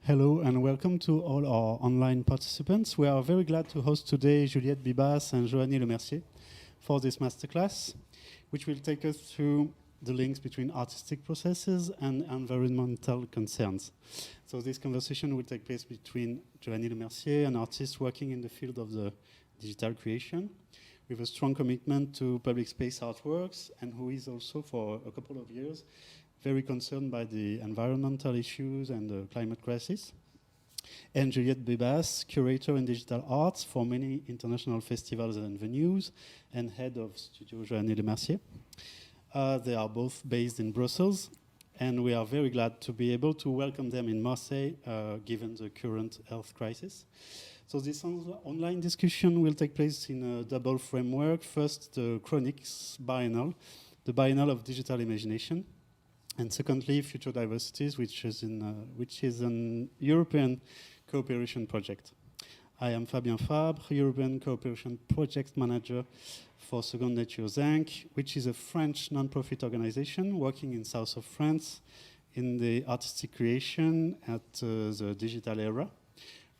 Hello and welcome to all our online participants. We are very glad to host today Juliette Bibasse and Joanie Lemercier for this masterclass, which will take us through the links between artistic processes and environmental concerns. So this conversation will take place between Joanie Lemercier, an artist working in the field of the digital creation, with a strong commitment to public space artworks, and who is also for a couple of years very concerned by the environmental issues and the climate crisis. And Juliette Bibasse, curator in digital arts for many international festivals and venues, and head of Studio Joanie Lemercier. They are both based in Brussels, and we are very glad to be able to welcome them in Marseille, given the current health crisis. So this online discussion will take place in a double framework. First, the Chroniques Biennale, the Biennale of Digital Imagination, and secondly, Future Diversities, which is an European cooperation project. I am Fabien Fabre, European Cooperation Project Manager for Second Natures Inc., which is a French non-profit organization working in south of France in the artistic creation at the digital era.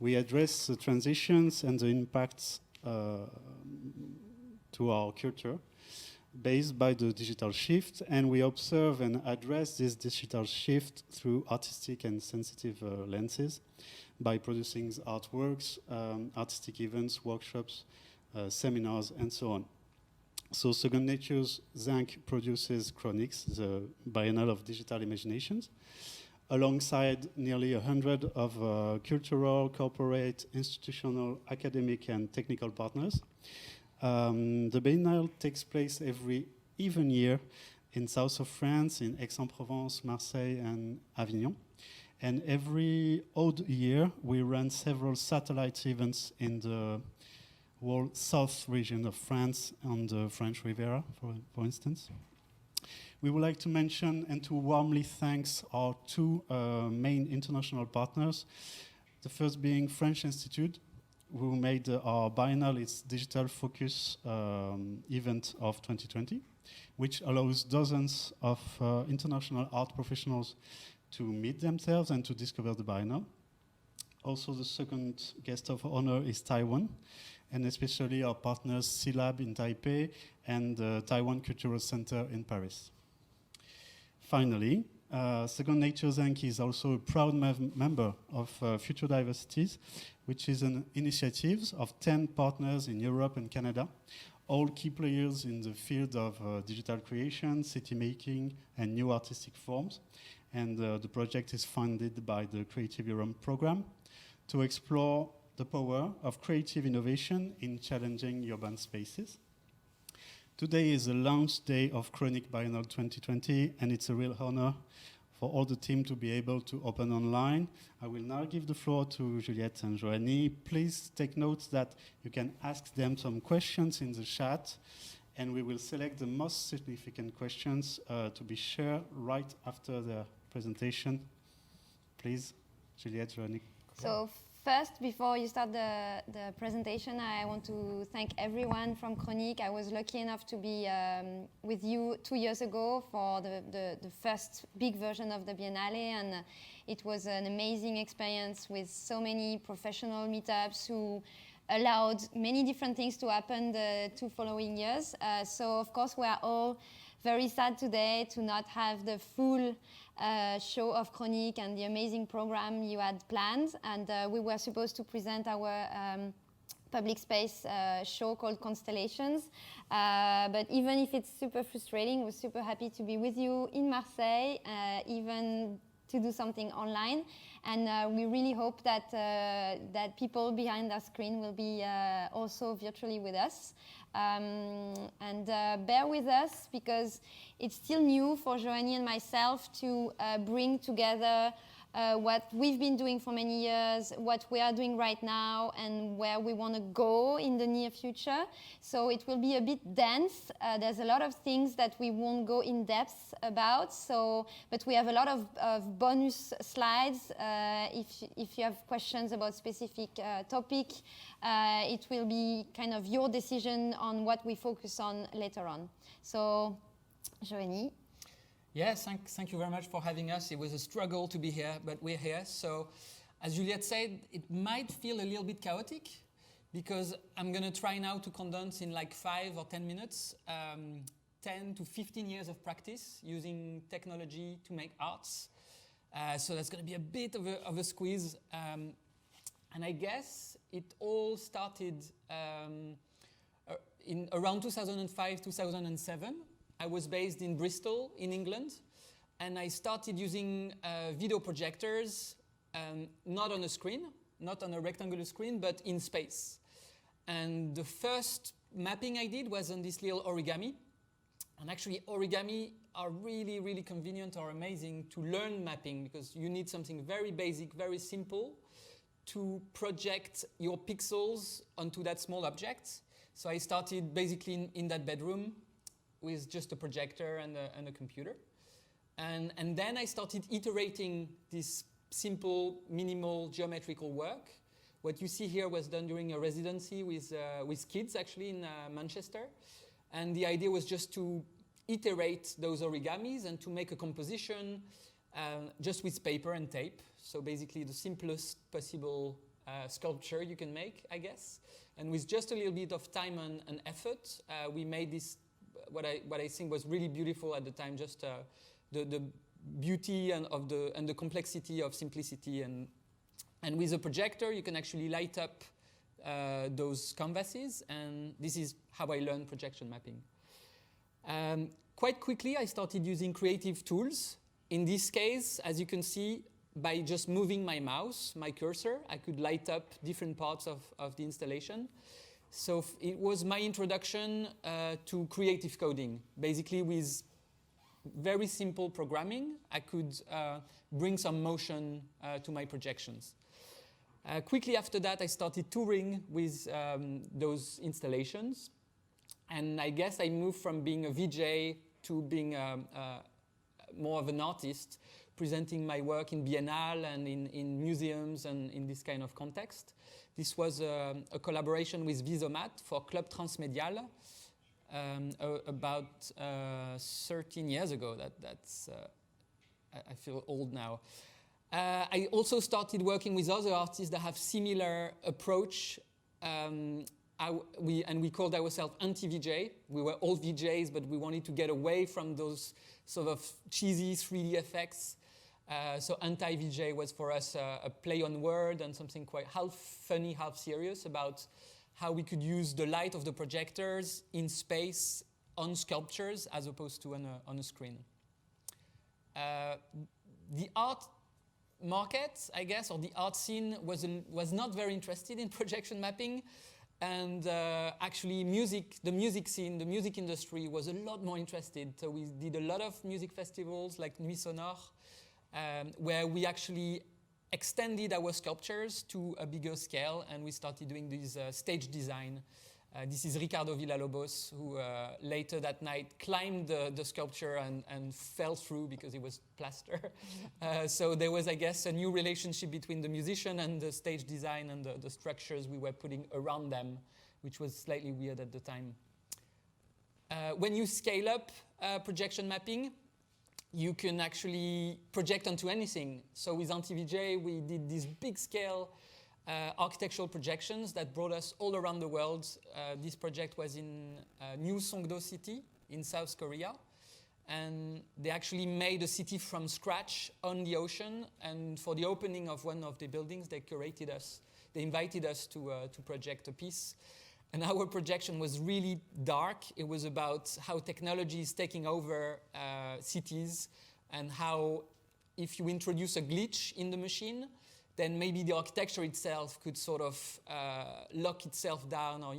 We address the transitions and the impacts to our culture based by the digital shift, and we observe and address this digital shift through artistic and sensitive lenses by producing artworks, artistic events, workshops, seminars, and so on. So Second Natures Inc. produces Chroniques, the Biennale of Digital Imaginations, alongside nearly 100 of cultural, corporate, institutional, academic, and technical partners. The Biennale takes place every even year in south of France, in Aix-en-Provence, Marseille, and Avignon. And every odd year, we run several satellite events in the whole south region of France, on the French Riviera, for instance. We would like to mention and to warmly thank our two main international partners, the first being French Institute, who made our Biennale its digital focus event of 2020, which allows dozens of international art professionals to meet themselves and to discover the Biennale. Also, the second guest of honor is Taiwan, and especially our partners C-Lab in Taipei and the Taiwan Cultural Center in Paris. Finally, Second Natures Inc. is also a proud member of Future Diversities, which is an initiative of 10 partners in Europe and Canada, all key players in the field of digital creation, city making, and new artistic forms. And the project is funded by the Creative Europe program to explore the power of creative innovation in challenging urban spaces. Today is the launch day of Chroniques Biennale 2020, and it's a real honor for all the team to be able to open online. I will now give the floor to Juliette and Joanie. Please take note that you can ask them some questions in the chat, and we will select the most significant questions to be shared right after the presentation. Please, Juliette, Joanie. So first, before you start the presentation, I want to thank everyone from Chroniques. I was lucky enough to be with you 2 years ago for the first big version of the Biennale, and it was an amazing experience with so many professional meetups who allowed many different things to happen the 2 following years. So of course we are all very sad today to not have the full show of Chroniques and the amazing program you had planned. And we were supposed to present our public space show called Constellations. But even if it's super frustrating, we're super happy to be with you in Marseille, even to do something online. And we really hope that that people behind the screen will be also virtually with us. And bear with us, because it's still new for Joanie and myself to bring together what we've been doing for many years, what we are doing right now, and where we want to go in the near future. So it will be a bit dense. There's a lot of things that we won't go in depth about. But we have a lot of bonus slides. If you have questions about specific topic, it will be kind of your decision on what we focus on later on. So, Joanie. Yes, thank you very much for having us. It was a struggle to be here, but we're here. So As Juliette said, it might feel a little bit chaotic because I'm going to try now to condense in like 5 or 10 minutes 10 to 15 years of practice using technology to make arts. So that's going to be a bit of a squeeze. And I guess it all started in around 2005, 2007. I was based in Bristol, in England, and I started using video projectors, not on a screen, not on a rectangular screen, but in space. And the first mapping I did was on this little origami. And actually, origami are really, really convenient or amazing to learn mapping because you need something very basic, very simple to project your pixels onto that small object. So I started basically in that bedroom with just a projector and a computer. And then I started iterating this simple, minimal geometrical work. What you see here was done during a residency with kids, actually, in Manchester. And the idea was just to iterate those origamis and to make a composition just with paper and tape. So basically the simplest possible sculpture you can make, I guess. And with just a little bit of time and effort, we made this, what I think was really beautiful at the time, just the beauty and the complexity of simplicity. And with a projector, you can actually light up those canvases, and this is how I learned projection mapping. Quite quickly, I started using creative tools. In this case, as you can see, by just moving my mouse, my cursor, I could light up different parts of the installation. So it was my introduction to creative coding. Basically, with very simple programming, I could bring some motion to my projections. Quickly after that, I started touring with those installations. And I guess I moved from being a VJ to being more of an artist, presenting my work in Biennale and in museums and in this kind of context. This was a collaboration with Visomat for Club Transmedial about 13 years ago. That's I feel old now. I also started working with other artists that have similar approach. We called ourselves anti-VJ. We were all VJs, but we wanted to get away from those sort of cheesy 3D effects. So anti-VJ was for us a play on word and something quite half funny, half serious about how we could use the light of the projectors in space on sculptures as opposed to on a screen. The art market, I guess, or the art scene was not very interested in projection mapping. And actually the music scene, the music industry was a lot more interested. So we did a lot of music festivals like Nuit Sonore, where we actually extended our sculptures to a bigger scale, and we started doing this stage design. This is Ricardo Villalobos, who later that night climbed the sculpture and fell through because it was plaster. So there was, I guess, a new relationship between the musician and the stage design and the structures we were putting around them, which was slightly weird at the time. When you scale up projection mapping, you can actually project onto anything. So with Anti-VJ, we did this big scale architectural projections that brought us all around the world. This project was in New Songdo City in South Korea. And they actually made a city from scratch on the ocean. And for the opening of one of the buildings, they invited us to project a piece. And our projection was really dark. It was about how technology is taking over cities and how if you introduce a glitch in the machine, then maybe the architecture itself could sort of lock itself down, or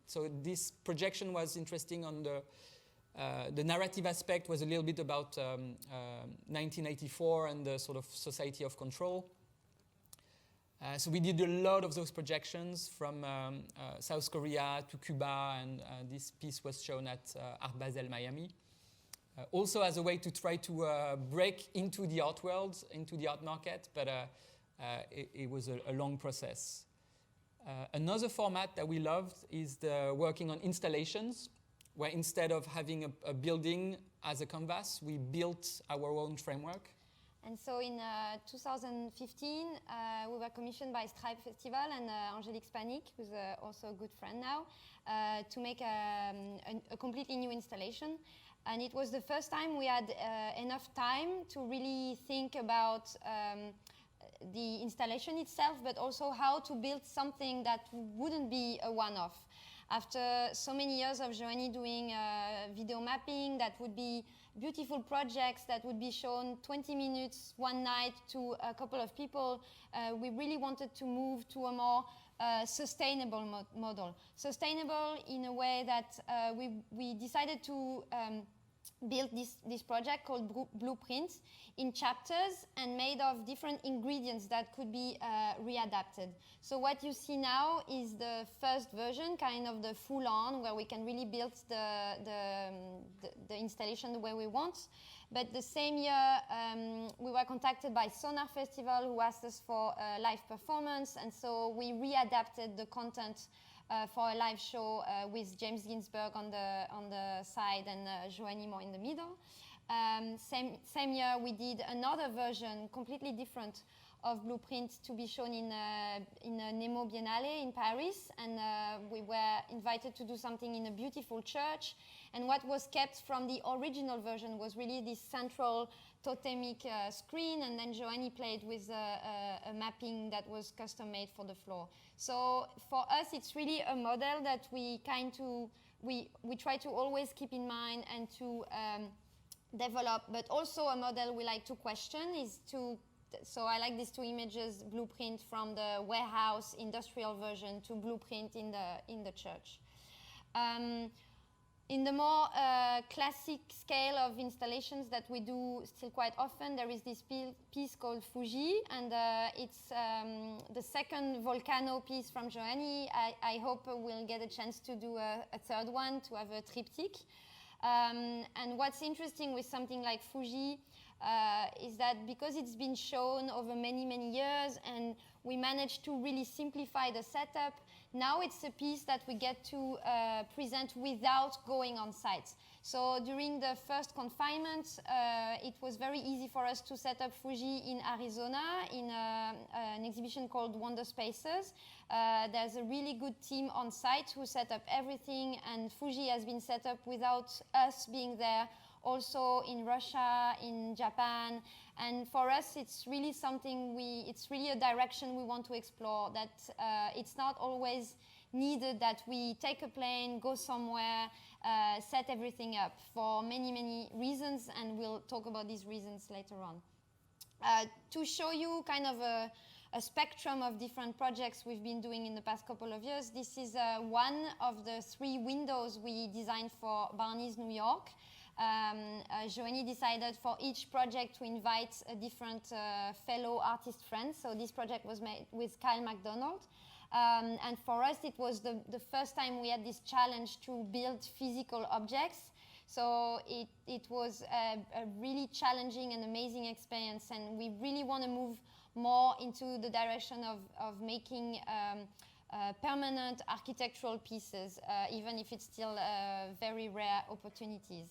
So this projection was interesting on the narrative aspect. Was a little bit about 1984 and the sort of society of control. So we did a lot of those projections from South Korea to Cuba, and this piece was shown at Art Basel Miami. Also as a way to try to break into the art world, into the art market, but it was a long process. Another format that we loved is the working on installations, where instead of having a building as a canvas, we built our own framework. And so in 2015, we were commissioned by Stripe Festival and Angélique Spanik, who's also a good friend now, to make a completely new installation. And it was the first time we had enough time to really think about the installation itself, but also how to build something that wouldn't be a one-off. After so many years of Joanie doing video mapping, that would be beautiful projects that would be shown 20 minutes one night to a couple of people, we really wanted to move to a more sustainable model. Sustainable in a way that we decided to build this project called Blueprints in chapters and made of different ingredients that could be readapted. So what you see now is the first version, kind of the full-on, where we can really build the installation the way we want. But the same year, we were contacted by Sonar Festival, who asked us for a live performance, and so we readapted the content for a live show with James Ginsberg on the side and Joanie more in the middle. Same year, we did another version, completely different, of Blueprint to be shown in a Nemo Biennale in Paris, and we were invited to do something in a beautiful church. And what was kept from the original version was really this central totemic screen, and then Joanie played with a mapping that was custom made for the floor. So for us, it's really a model that we try to always keep in mind and to develop, but also a model we like to question is to. So I like these two images: Blueprint from the warehouse industrial version to Blueprint in the church. In the more classic scale of installations that we do still quite often, there is this piece called Fuji, and it's the second volcano piece from Joanie. I hope we'll get a chance to do a third one, to have a triptych. And what's interesting with something like Fuji is that because it's been shown over many, many years and we managed to really simplify the setup, now it's a piece that we get to present without going on site. So during the first confinement, it was very easy for us to set up Fuji in Arizona in an exhibition called Wonder Spaces. There's a really good team on site who set up everything, and Fuji has been set up without us being there, also in Russia, in Japan. And for us, it's really something it's really a direction we want to explore, that it's not always needed that we take a plane, go somewhere, set everything up for many, many reasons, and we'll talk about these reasons later on. To show you kind of a spectrum of different projects we've been doing in the past couple of years, this is one of the 3 windows we designed for Barney's New York. Joanie decided for each project to invite a different fellow artist friends. So this project was made with Kyle MacDonald. And for us, it was the first time we had this challenge to build physical objects. So it was a really challenging and amazing experience. And we really want to move more into the direction of making permanent architectural pieces, even if it's still very rare opportunities.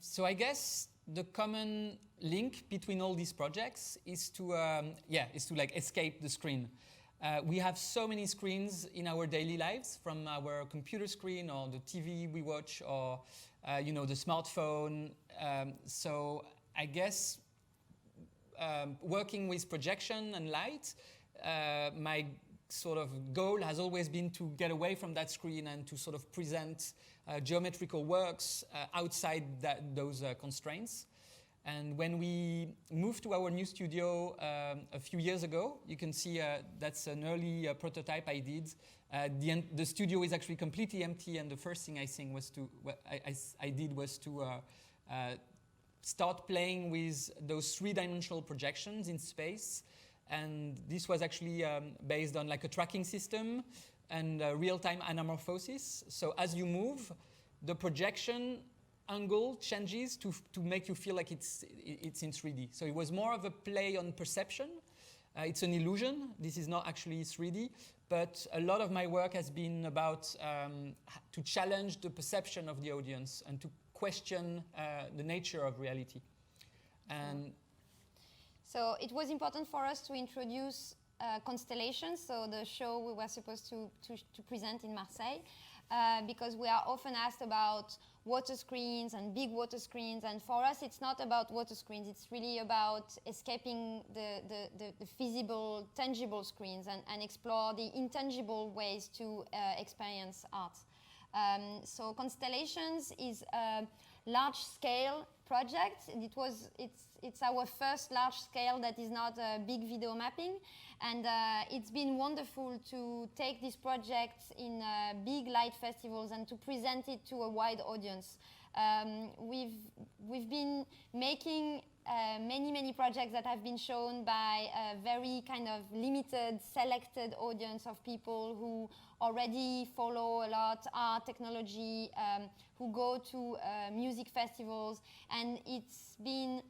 So I guess the common link between all these projects is to like escape the screen. We have so many screens in our daily lives, from our computer screen or the TV we watch, or the smartphone. So I guess working with projection and light, my sort of goal has always been to get away from that screen and to sort of present geometrical works outside those constraints. And when we moved to our new studio a few years ago, you can see that's an early prototype I did. The studio is actually completely empty, and the first thing I did was to start playing with those 3-dimensional projections in space. And this was actually based on like a tracking system and real-time anamorphosis. So as you move, the projection angle changes to make you feel like it's in 3D. So it was more of a play on perception. It's an illusion. This is not actually 3D. But a lot of my work has been about to challenge the perception of the audience and to question the nature of reality. And So it was important for us to introduce Constellations, so the show we were supposed to present in Marseille, because we are often asked about water screens and big water screens, and for us it's not about water screens, it's really about escaping the feasible, tangible screens and explore the intangible ways to experience art. So Constellations is a large-scale project. It's our first large scale that is not a big video mapping, and it's been wonderful to take this project in big light festivals and to present it to a wide audience. We've been making many projects that have been shown by a very kind of limited, selected audience of people who already follow a lot art, technology, who go to music festivals, and it's been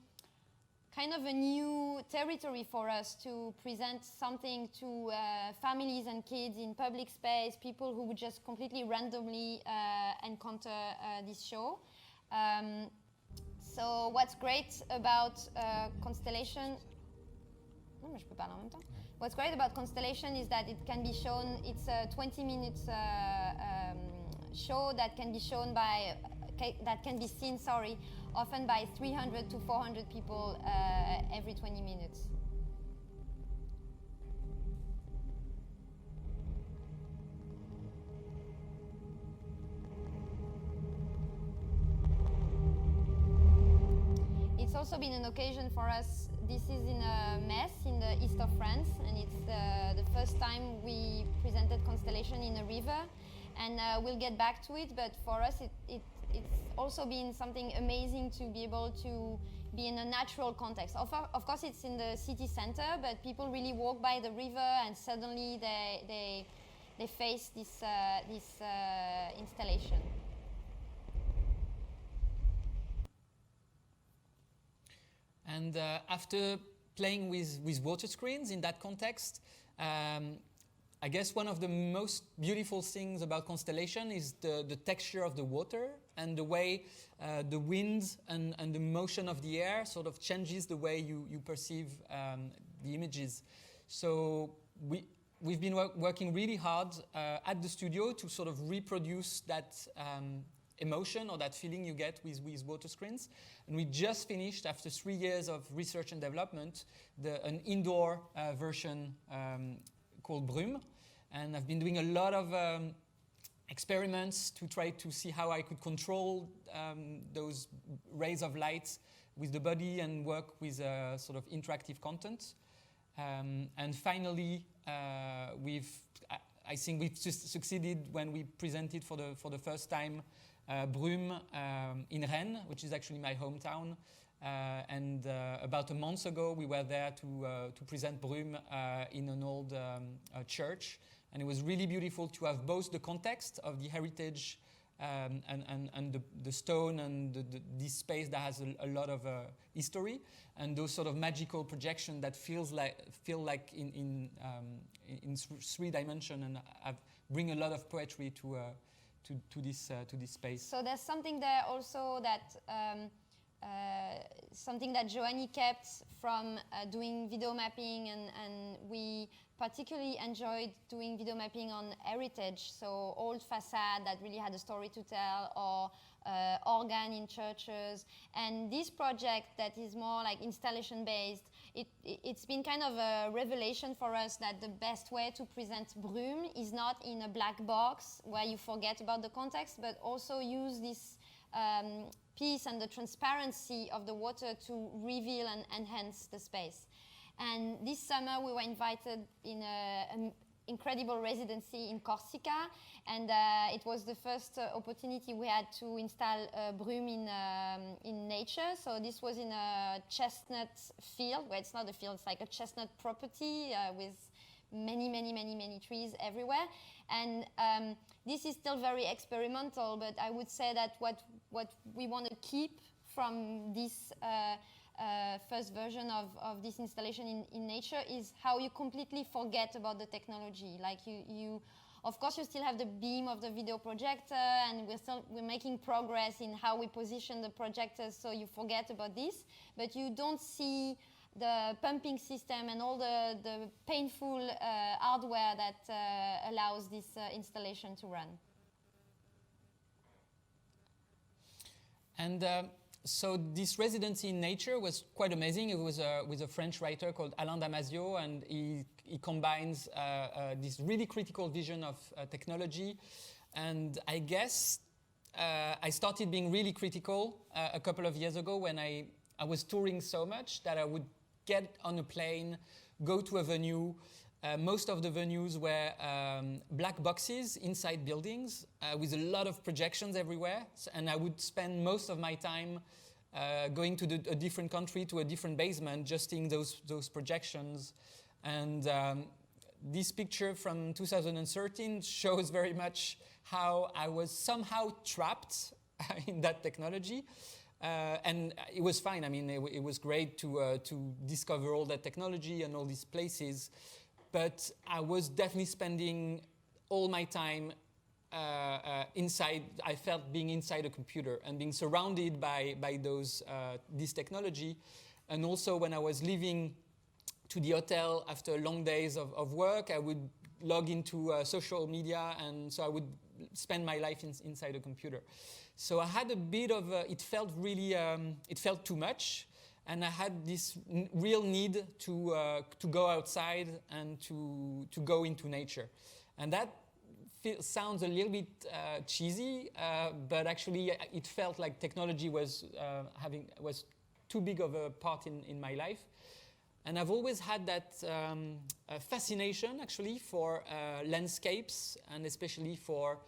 kind of a new territory for us to present something to families and kids in public space, people who would just completely randomly encounter this show. So what's great about Constellation... Non, mais je peux parler en même temps. What's great about Constellation is that it can be shown, it's a 20-minute show that can be shown by, that can be seen, often by 300 to 400 people every 20 minutes. It's also been an occasion for us. This is in a Metz in the east of France, and it's the first time we presented Constellation in a river, and we'll get back to it, but for us it's also been something amazing to be able to be in a natural context. Of course it's in the city center, but people really walk by the river and suddenly they face this installation. And after playing with water screens in that context, I guess one of the most beautiful things about Constellation is the texture of the water and the way the wind and the motion of the air sort of changes the way you perceive the images. So we've been working really hard at the studio to sort of reproduce that emotion or that feeling you get with water screens. And we just finished, after 3 years of research and development, an indoor version called Brume. And I've been doing a lot of experiments to try to see how I could control those rays of light with the body and work with sort of interactive content. And finally, I think we've succeeded when we presented for the first time Brume in Rennes, which is actually my hometown. And about a month ago, we were there to present Brume in an old church. And it was really beautiful to have both the context of the heritage and the stone and this space that has a lot of history, and those sort of magical projection that feel like in 3 dimensions and bring a lot of poetry to this space. So there's something there also that something that Joanie kept from doing video mapping, and we particularly enjoyed doing video mapping on heritage, so old facade that really had a story to tell, or organ in churches. And this project that is more like installation based, it's been kind of a revelation for us that the best way to present Brume is not in a black box where you forget about the context, but also use this piece and the transparency of the water to reveal and enhance the space. And this summer we were invited in an incredible residency in Corsica, and it was the first opportunity we had to install Brume in nature. So this was in a chestnut field, well, it's not a field, it's like a chestnut property with many trees everywhere. And this is still very experimental, but I would say that what we want to keep from this first version of this installation in nature is how you completely forget about the technology. Like you Of course, you still have the beam of the video projector, and we're making progress in how we position the projectors, so you forget about this, but you don't see the pumping system and all the painful hardware that allows this installation to run. And so this residency in nature was quite amazing. It was with a French writer called Alain Damasio, and he combines this really critical vision of technology. And I guess I started being really critical a couple of years ago when I was touring so much that I would get on a plane, go to a venue. Most of the venues were black boxes inside buildings with a lot of projections everywhere. And I would spend most of my time going to a different country, to a different basement, just seeing those projections. And this picture from 2013 shows very much how I was somehow trapped in that technology. And it was fine. I mean, it was great to discover all that technology and all these places. But I was definitely spending all my time inside. I felt being inside a computer and being surrounded by this technology. And also when I was leaving to the hotel after long days of work, I would log into social media, and so I would spend my life inside a computer. So I had a bit of it felt really it felt too much. And I had this real need to go outside and to go into nature. And that sounds a little bit cheesy, but actually it felt like technology was too big of a part in my life. And I've always had that fascination, actually, for landscapes, and especially for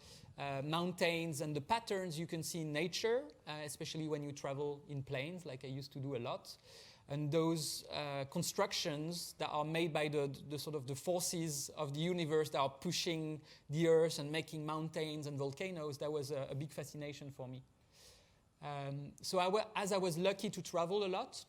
mountains and the patterns you can see in nature, especially when you travel in planes, like I used to do a lot. And those constructions that are made by the sort of the forces of the universe that are pushing the earth and making mountains and volcanoes, that was a big fascination for me. So as I was lucky to travel a lot,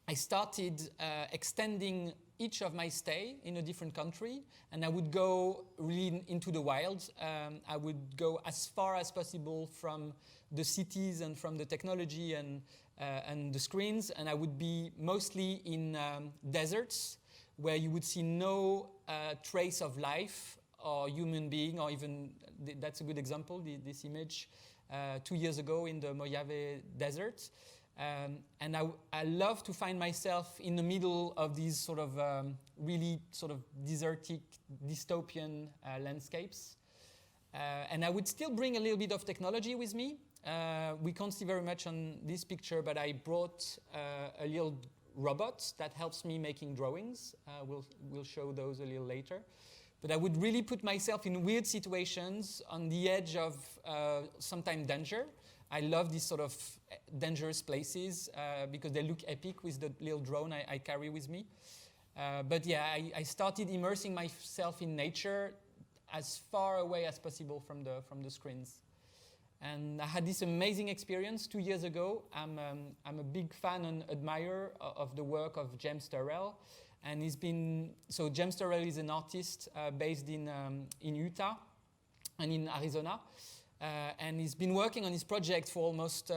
I started extending each of my stay in a different country, and I would go really into the wild. I would go as far as possible from the cities and from the technology and the screens, and I would be mostly in deserts where you would see no trace of life or human being, or even, that's a good example, this image 2 years ago in the Mojave Desert. And I love to find myself in the middle of these sort of really sort of desertic, dystopian landscapes. And I would still bring a little bit of technology with me. We can't see very much on this picture, but I brought a little robot that helps me making drawings. We'll show those a little later. But I would really put myself in weird situations on the edge of sometimes danger. I love these sort of dangerous places because they look epic with the little drone I carry with me. But yeah, I started immersing myself in nature as far away as possible from the screens. And I had this amazing experience 2 years ago. I'm a big fan and admirer of the work of James Turrell. And James Turrell is an artist based in Utah and in Arizona. And he's been working on his project for almost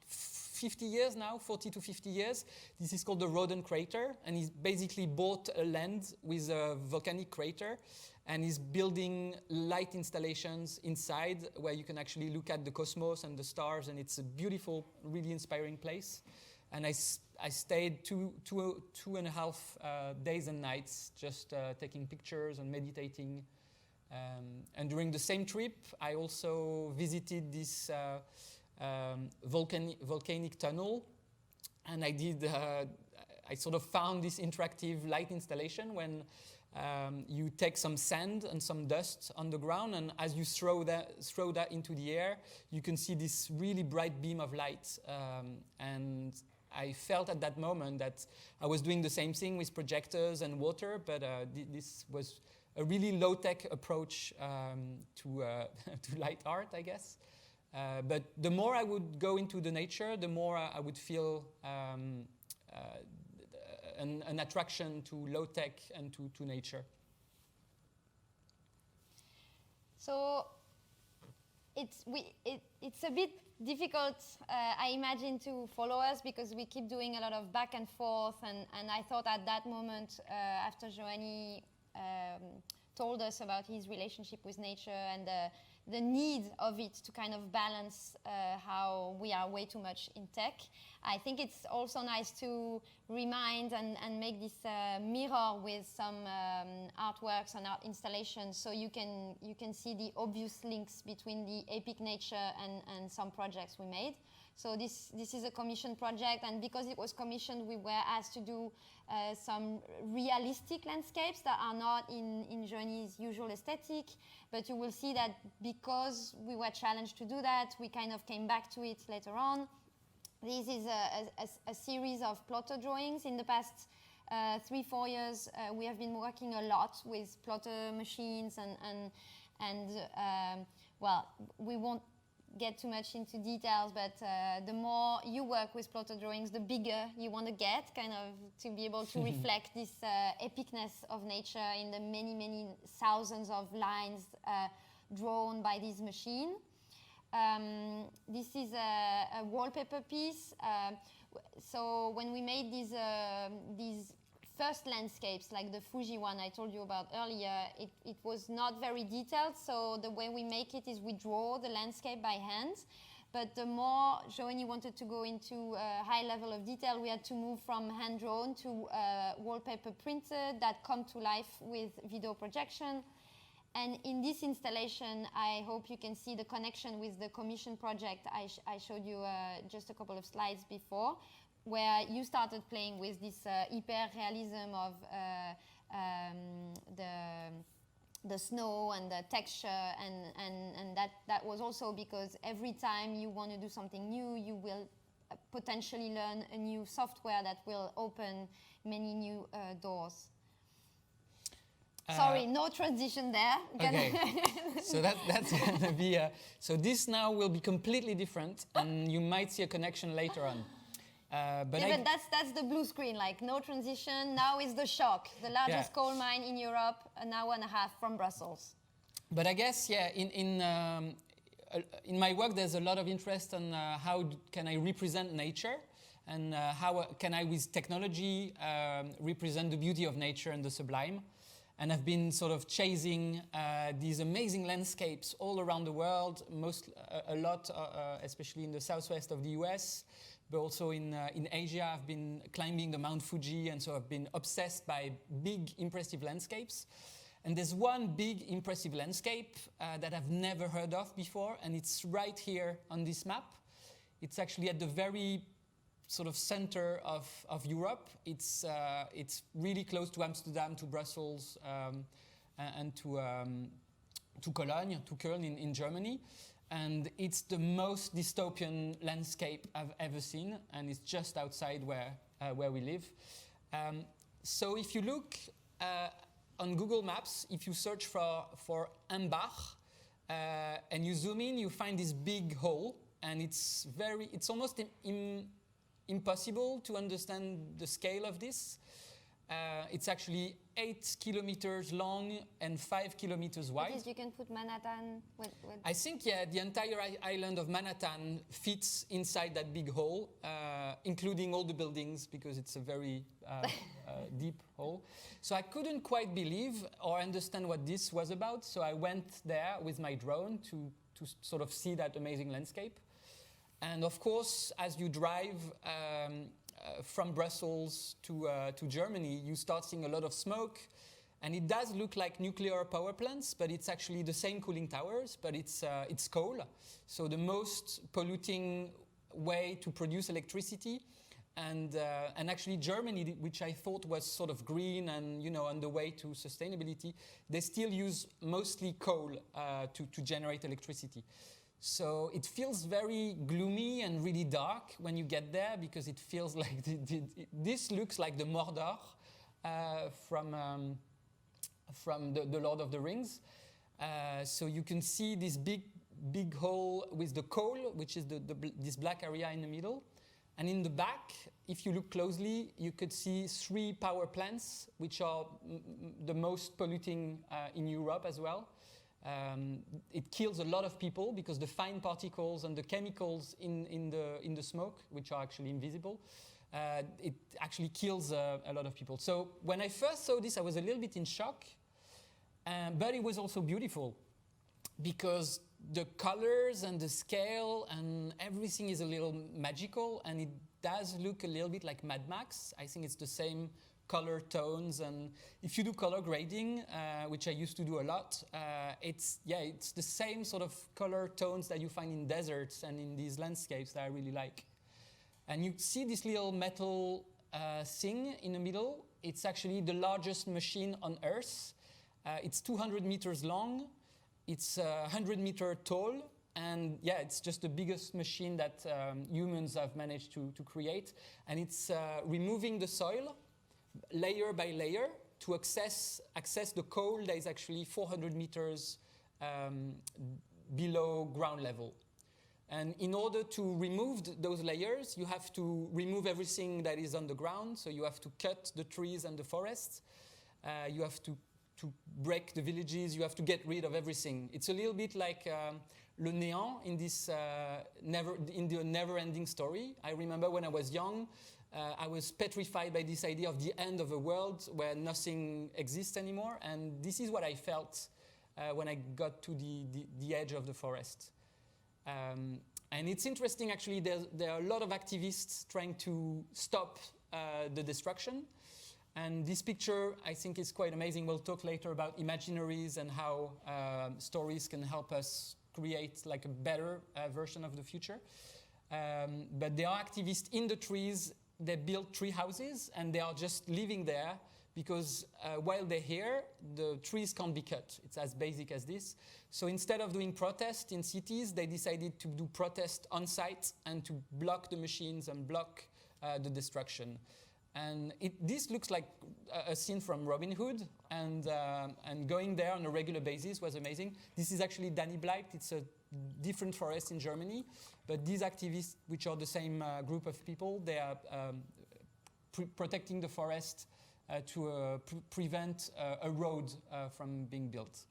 50 years now, 40 to 50 years. This is called the Rodent Crater, and he's basically bought a land with a volcanic crater, and he's building light installations inside where you can actually look at the cosmos and the stars, and it's a beautiful, really inspiring place. And I stayed two and a half days and nights just taking pictures and meditating. And during the same trip, I also visited this volcanic tunnel, and I sort of found this interactive light installation when you take some sand and some dust on the ground, and as you throw that into the air, you can see this really bright beam of light. And I felt at that moment that I was doing the same thing with projectors and water, but this was a really low-tech approach to light art, I guess. But the more I would go into the nature, the more I would feel an attraction to low-tech and to nature. So it's a bit difficult, I imagine, to follow us because we keep doing a lot of back and forth. And I thought at that moment, after Joanie told us about his relationship with nature and the need of it to kind of balance how we are way too much in tech, I think it's also nice to remind and make this mirror with some artworks and art installations, so you can see the obvious links between the epic nature and some projects we made. So this is a commissioned project, and because it was commissioned, we were asked to do some realistic landscapes that are not in Joanie's usual aesthetic. But you will see that because we were challenged to do that, we kind of came back to it later on. This is a series of plotter drawings. In the past 3-4 years, we have been working a lot with plotter machines and well, we won't get too much into details, but the more you work with plotter drawings, the bigger you want to get, kind of to be able to reflect this epicness of nature in the many, many thousands of lines drawn by this machine. This is a wallpaper piece. So when we made these first landscapes, like the Fuji one I told you about earlier, it was not very detailed. So the way we make it is we draw the landscape by hand. But the more Joanie wanted to go into a high level of detail, we had to move from hand-drawn to wallpaper printed that come to life with video projection. And in this installation, I hope you can see the connection with the commission project I showed you just a couple of slides before, where you started playing with this hyper-realism of the snow and the texture, and that was also because every time you want to do something new, you will potentially learn a new software that will open many new doors. Sorry, no transition there. Okay, so that's going to be so this now will be completely different, and you might see a connection later on. But that's the blue screen, like no transition. Now is the shock, the largest coal mine in Europe, an hour and a half from Brussels. But I guess, yeah, in my work, there's a lot of interest on how can I represent nature, and how can I, with technology, represent the beauty of nature and the sublime. And I've been sort of chasing these amazing landscapes all around the world, a lot, especially in the southwest of the US, but also in Asia. I've been climbing the Mount Fuji, and so I've been obsessed by big, impressive landscapes. And there's one big, impressive landscape that I've never heard of before, and it's right here on this map. It's actually at the very sort of center of Europe. It's really close to Amsterdam, to Brussels, and to Cologne, to Köln in Germany. And it's the most dystopian landscape I've ever seen, and it's just outside where we live. So if you look on Google Maps, if you search for Ambach, and you zoom in, you find this big hole, and it's almost impossible to understand the scale of this. It's actually 8 kilometers long and 5 kilometers wide. Because you can put Manhattan with... I think, yeah, the entire island of Manhattan fits inside that big hole, including all the buildings, because it's a very deep hole. So I couldn't quite believe or understand what this was about, so I went there with my drone to sort of see that amazing landscape. And of course, as you drive from Brussels to Germany, you start seeing a lot of smoke. And it does look like nuclear power plants, but it's actually the same cooling towers, but it's coal. So the most polluting way to produce electricity. And actually Germany, which I thought was sort of green and, you know, on the way to sustainability, they still use mostly coal to generate electricity. So it feels very gloomy and really dark when you get there, because it feels like this looks like the Mordor from the Lord of the Rings. So you can see this big hole with the coal, which is this black area in the middle. And in the back, if you look closely, you could see 3 power plants, which are the most polluting in Europe as well. It kills a lot of people because the fine particles and the chemicals in the smoke, which are actually invisible, it actually kills a lot of people. So when I first saw this, I was a little bit in shock, but it was also beautiful because the colors and the scale and everything is a little magical, and it does look a little bit like Mad Max. I think it's the same color tones, and if you do color grading, which I used to do a lot, it's the same sort of color tones that you find in deserts and in these landscapes that I really like. And you see this little metal thing in the middle. It's actually the largest machine on Earth. It's 200 meters long. It's 100 meters tall. And yeah, it's just the biggest machine that humans have managed to create. And it's removing the soil layer by layer to access the coal that is actually 400 meters below ground level. And in order to remove those layers, you have to remove everything that is on the ground. So you have to cut the trees and the forests. You have to break the villages. You have to get rid of everything. It's a little bit like Le Néant in the never-ending story. I remember when I was young, I was petrified by this idea of the end of a world where nothing exists anymore. And this is what I felt when I got to the edge of the forest. And it's interesting, actually, there are a lot of activists trying to stop the destruction. And this picture, I think, is quite amazing. We'll talk later about imaginaries and how stories can help us create like a better version of the future. But there are activists in the trees. They build tree houses, and they are just living there because while they're here, the trees can't be cut. It's as basic as this. So instead of doing protests in cities, they decided to do protests on site and to block the machines and block the destruction. And this looks like a scene from Robin Hood, and going there on a regular basis was amazing. This is actually Danny Bleibt. It's a different forest in Germany, but these activists, which are the same group of people, they are protecting the forest to prevent a road from being built.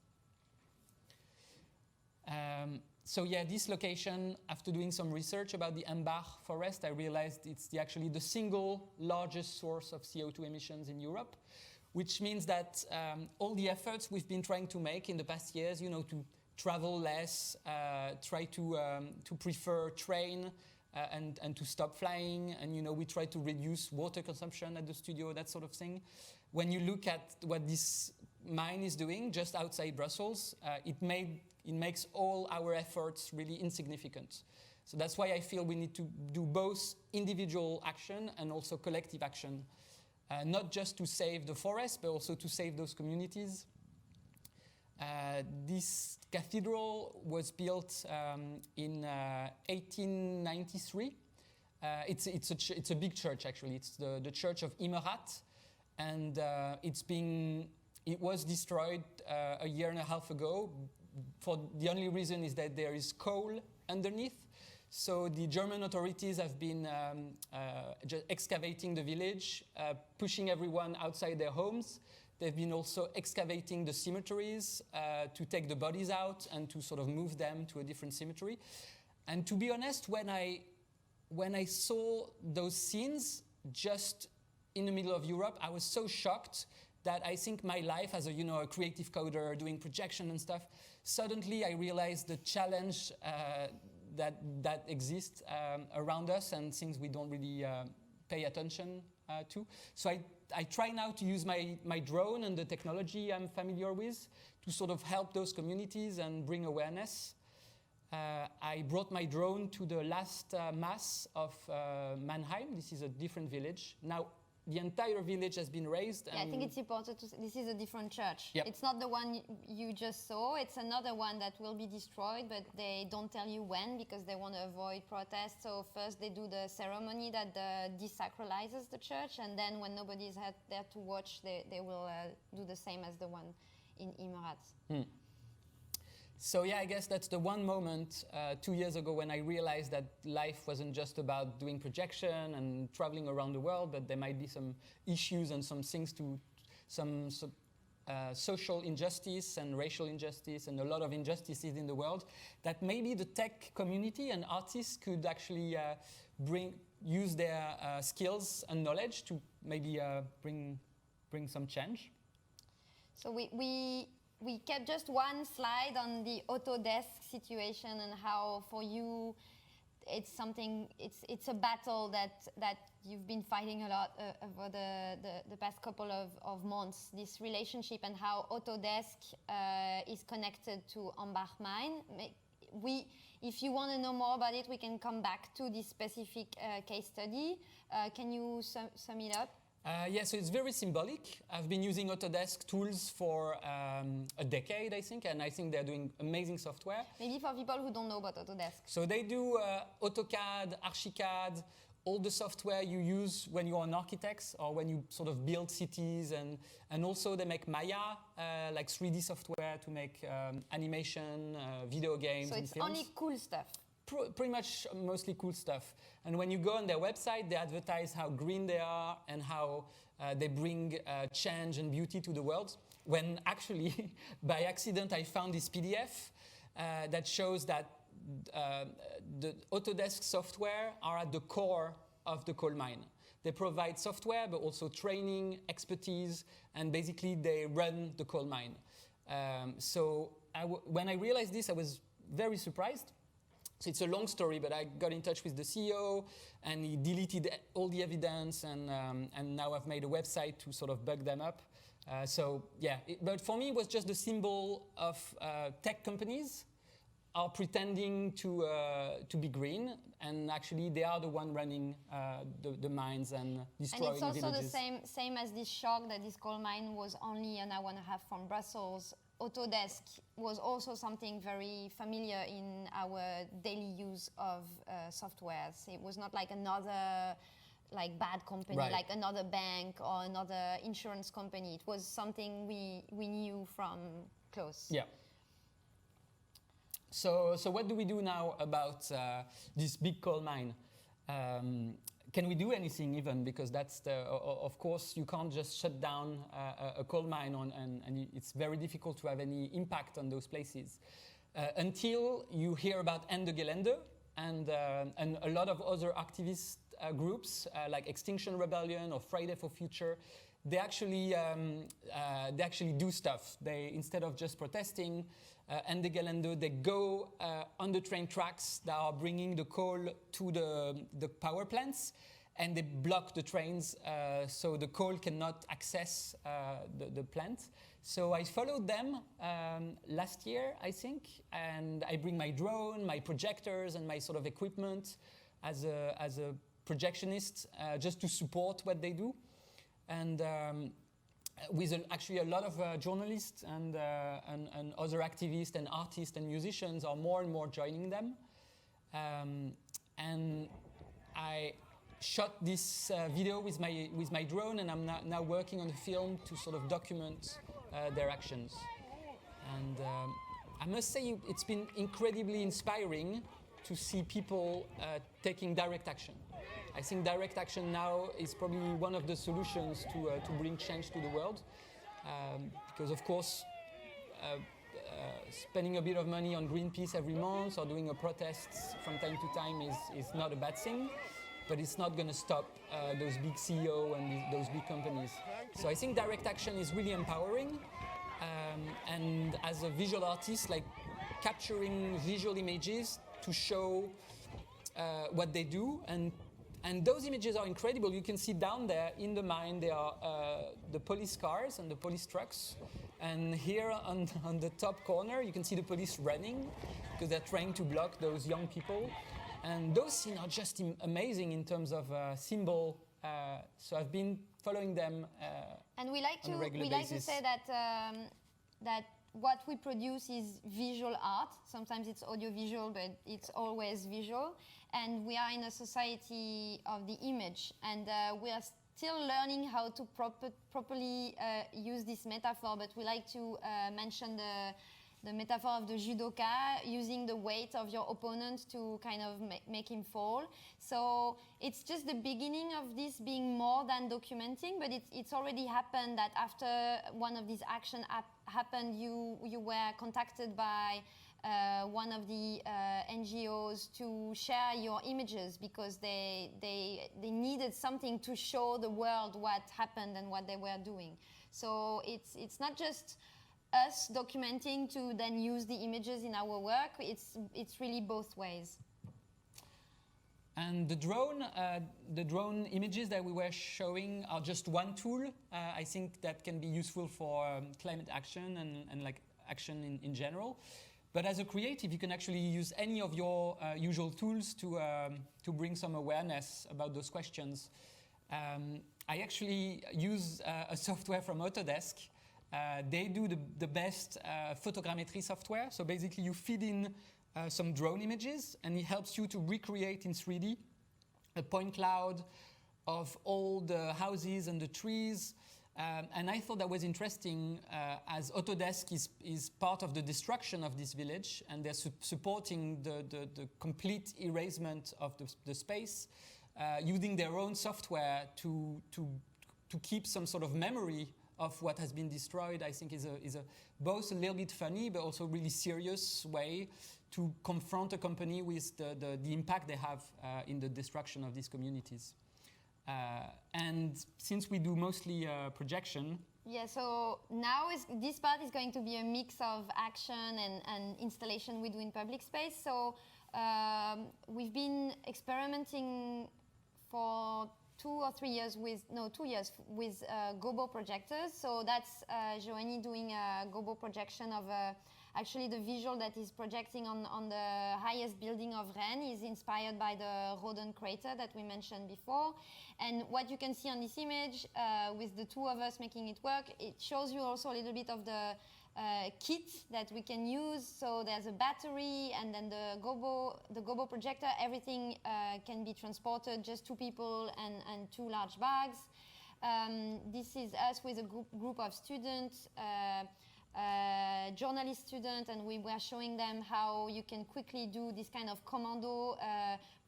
So yeah, this location, after doing some research about the Embach forest, I realized it's actually the single largest source of CO2 emissions in Europe, which means that all the efforts we've been trying to make in the past years, to travel less, try to prefer train and to stop flying, and we try to reduce water consumption at the studio, that sort of thing. When you look at what this mine is doing just outside Brussels, it makes all our efforts really insignificant. So that's why I feel we need to do both individual action and also collective action, not just to save the forest, but also to save those communities. This cathedral was built in 1893. It's a big church, actually. It's the Church of Immerat, and it was destroyed a year and a half ago. For the only reason is that there is coal underneath. So the German authorities have been just excavating the village, pushing everyone outside their homes. They've been also excavating the cemeteries to take the bodies out and to sort of move them to a different cemetery. And to be honest, when I saw those scenes just in the middle of Europe, I was so shocked that I think my life as a creative coder doing projection and stuff, suddenly I realized the challenge that exists around us and things we don't really pay attention to. So I try now to use my drone and the technology I'm familiar with to sort of help those communities and bring awareness. I brought my drone to the last mass of Mannheim. This is a different village. Now, the entire village has been razed. Yeah, I think it's important to say this is a different church. Yep. It's not the one you just saw. It's another one that will be destroyed, but they don't tell you when because they want to avoid protests. So first they do the ceremony that desacralizes the church, and then when nobody's there to watch, they will do the same as the one in Immerat. So yeah, I guess that's the one moment 2 years ago when I realized that life wasn't just about doing projection and traveling around the world, but there might be some issues and some things social injustice and racial injustice and a lot of injustices in the world, that maybe the tech community and artists could actually use their skills and knowledge to maybe bring some change. So we kept just one slide on the Autodesk situation and how for you it's a battle that you've been fighting a lot over the past couple of months, this relationship and how Autodesk is connected to Embark Mine. If you want to know more about it, we can come back to this specific case study. Can you sum it up? Yeah, so it's very symbolic. I've been using Autodesk tools for a decade, I think, and I think they're doing amazing software. Maybe for people who don't know about Autodesk. So they do AutoCAD, Archicad, all the software you use when you're an architect or when you sort of build cities, and also they make Maya, like 3D software to make animation, video games, so and it's films. only cool stuff. Pretty much mostly cool stuff. And when you go on their website, they advertise how green they are and how they bring change and beauty to the world. When actually, by accident, I found this PDF that shows that the Autodesk software are at the core of the coal mine. They provide software, but also training, expertise, and basically they run the coal mine. So when I realized this, I was very surprised. So it's a long story, but I got in touch with the CEO, and he deleted all the evidence, and now I've made a website to sort of bug them up. So yeah, but for me, it was just the symbol of tech companies are pretending to be green, and actually they are the one running the mines and destroying villages. And it's also the same as this shock that this coal mine was only an hour and a half from Brussels. Autodesk was also something very familiar in our daily use of softwares. It was not like another bad company, right, like another bank or another insurance company. It was something we knew from close. Yeah. So what do we do now about this big coal mine? Can we do anything even? Because that's of course, you can't just shut down a coal mine and it's very difficult to have any impact on those places. Until you hear about Ende Gelände and a lot of other activist groups like Extinction Rebellion or Friday for Future, they actually do stuff. They, instead of just protesting, Ende Gelände, they go on the train tracks that are bringing the coal to the power plants, and they block the trains so the coal cannot access the plant. So I followed them last year, I think, and I bring my drone, my projectors, and my sort of equipment as a projectionist just to support what they do. And with actually a lot of journalists and other activists and artists and musicians are more and more joining them. And I shot this video with my drone, and I'm now working on a film to sort of document their actions. And I must say it's been incredibly inspiring to see people taking direct action. I think direct action now is probably one of the solutions to bring change to the world, because of course spending a bit of money on Greenpeace every month or doing a protest from time to time is not a bad thing, but it's not going to stop those big CEO and those big companies. So I think direct action is really empowering, and as a visual artist, like capturing visual images to show what they do, and those images are incredible. You can see down there in the mine, there are the police cars and the police trucks. And here on the top corner, you can see the police running because they're trying to block those young people. And those scenes are just amazing in terms of symbol. So I've been following them and we like on a regular basis. To say that what we produce is visual art. Sometimes it's audiovisual, but it's always visual. And we are in a society of the image, and we are still learning how to properly use this metaphor. But we like to mention the metaphor of the judoka, using the weight of your opponent to kind of make him fall. So it's just the beginning of this being more than documenting, but it's already happened that after one of these actions happened, you were contacted by one of the NGOs to share your images because they needed something to show the world what happened and what they were doing. So it's not just us documenting to then use the images in our work. It's really both ways. And the drone images that we were showing are just one tool. I think that can be useful for climate action and like action in general. But as a creative, you can actually use any of your usual tools to bring some awareness about those questions. I actually use a software from Autodesk. They do the best photogrammetry software. So basically you feed in some drone images and it helps you to recreate in 3D a point cloud of all the houses and the trees. And I thought that was interesting as Autodesk is part of the destruction of this village and they're supporting the complete erasement of the space, using their own software to keep some sort of memory of what has been destroyed. I think is a both a little bit funny but also really serious way to confront a company with the impact they have in the destruction of these communities. And since we do mostly projection. Yeah, so now this part is going to be a mix of action and installation we do in public space. So we've been experimenting for 2 or 3 years with gobo projectors. So that's Joanie doing a gobo projection of actually the visual that is projecting on the highest building of Rennes is inspired by the Rodent Crater that we mentioned before. And what you can see on this image with the two of us making it work, it shows you also a little bit of the kit that we can use. So there's a battery and then the gobo projector. Everything can be transported, just 2 people and 2 large bags. This is us with a group of students, journalist students, and we were showing them how you can quickly do this kind of commando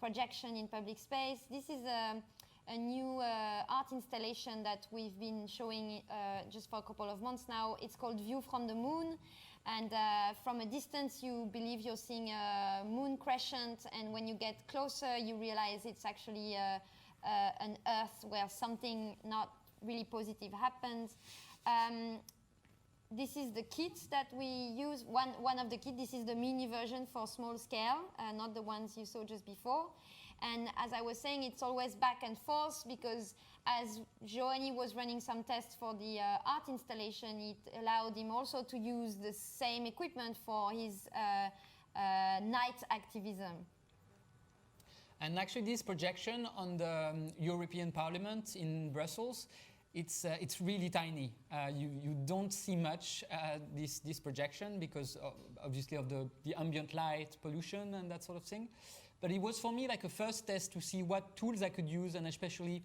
projection in public space. This is a new art installation that we've been showing just for a couple of months now. It's called View from the Moon. And from a distance, you believe you're seeing a moon crescent. And when you get closer, you realize it's actually an Earth where something not really positive happens. This is the kit that we use. One of the kits, this is the mini version for small scale, not the ones you saw just before. And as I was saying, it's always back and forth because as Joanie was running some tests for the art installation, it allowed him also to use the same equipment for his night activism. And actually this projection on the European Parliament in Brussels, it's really tiny. You don't see much this projection because obviously of the ambient light pollution and that sort of thing. But it was for me like a first test to see what tools I could use, and especially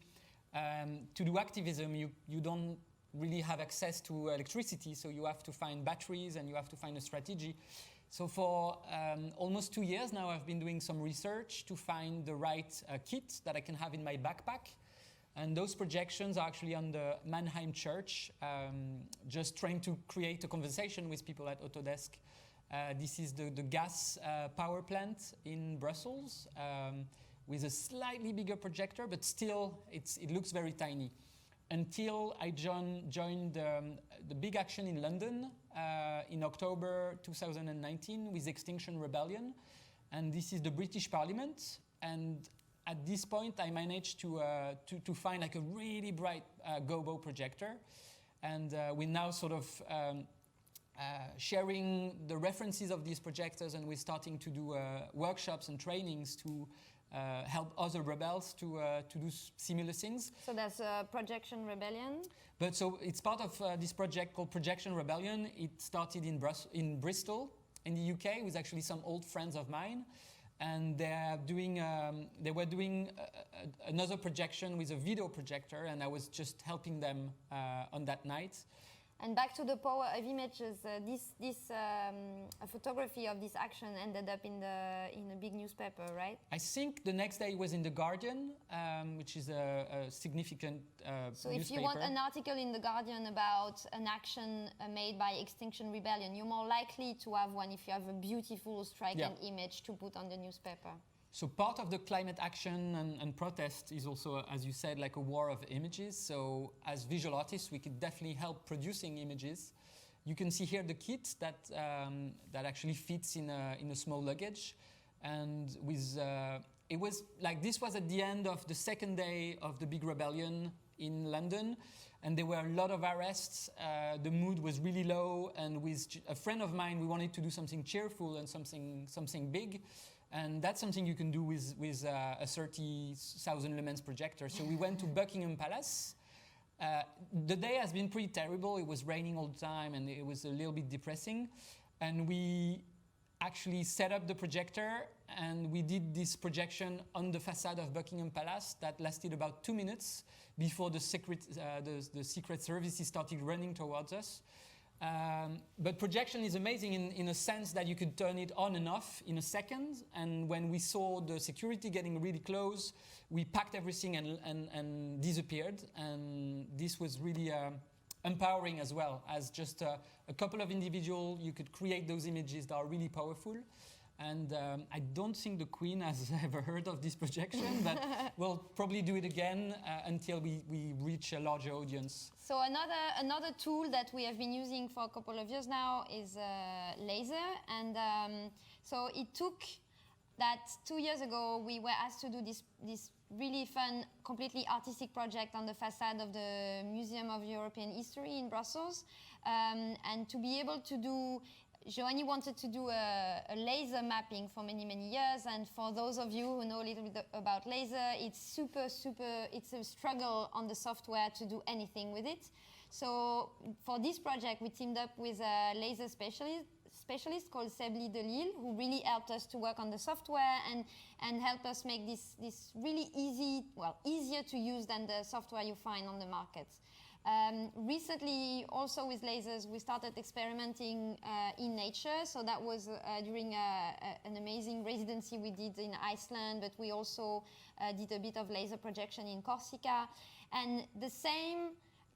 to do activism, you don't really have access to electricity, so you have to find batteries and you have to find a strategy. So for almost 2 years now, I've been doing some research to find the right kit that I can have in my backpack. And those projections are actually on the Mannheim Church, just trying to create a conversation with people at Autodesk. This is the gas power plant in Brussels with a slightly bigger projector, but still it looks very tiny. Until I joined the big action in London in October 2019 with Extinction Rebellion. And this is the British Parliament. And at this point, I managed to find like a really bright gobo projector. And we're now sort of sharing the references of these projectors, and we're starting to do workshops and trainings to help other rebels to do similar things. So that's Projection Rebellion? But so it's part of this project called Projection Rebellion. It started in Bristol, in the UK, with actually some old friends of mine. And they were doing another projection with a video projector, and I was just helping them on that night. And back to the power of images, a photography of this action ended up in a big newspaper, right? I think the next day was in The Guardian, which is a significant So newspaper. if you want an article in The Guardian about an action made by Extinction Rebellion, you're more likely to have one if you have a beautiful, striking image to put on the newspaper. So part of the climate action and protest is also, as you said, like a war of images. So as visual artists, we could definitely help producing images. You can see here the kit that actually fits in a small luggage, and with it was like this was at the end of the second day of the big rebellion in London, and there were a lot of arrests. The mood was really low, and with a friend of mine, we wanted to do something cheerful and something big. And that's something you can do with a 30,000 lumens projector. So we went to Buckingham Palace. The day has been pretty terrible. It was raining all the time, and it was a little bit depressing. And we actually set up the projector, and we did this projection on the facade of Buckingham Palace that lasted about 2 minutes before the Secret Services started running towards us. But projection is amazing in a sense that you could turn it on and off in a second. And when we saw the security getting really close, we packed everything and disappeared. And this was really empowering as well. As just a couple of individuals, you could create those images that are really powerful. And I don't think the Queen has ever heard of this projection, but we'll probably do it again until we reach a larger audience. So another tool that we have been using for a couple of years now is laser. And so it took that 2 years ago, we were asked to do this really fun, completely artistic project on the facade of the Museum of European History in Brussels. And to be able to do Joanie wanted to do a laser mapping for many, many years. And for those of you who know a little bit about laser, it's it's a struggle on the software to do anything with it. So for this project, we teamed up with a laser specialist called Sebli Delille, who really helped us to work on the software and help us make this really easier to use than the software you find on the market. Recently, also with lasers, we started experimenting in nature. So that was during an amazing residency we did in Iceland, but we also did a bit of laser projection in Corsica. And the same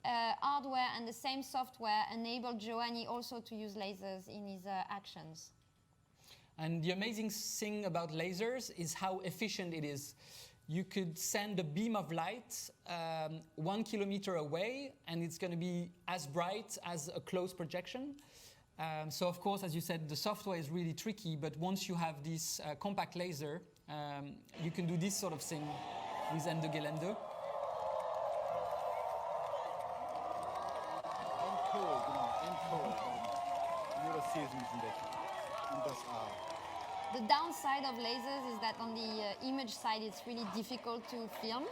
hardware and the same software enabled Joanie also to use lasers in his actions. And the amazing thing about lasers is how efficient it is. You could send a beam of light 1 kilometer away, and it's going to be as bright as a close projection. So, of course, as you said, the software is really tricky, but once you have this compact laser, you can do this sort of thing with Ende Gelände. The downside of lasers is that on the image side, it's really difficult to film.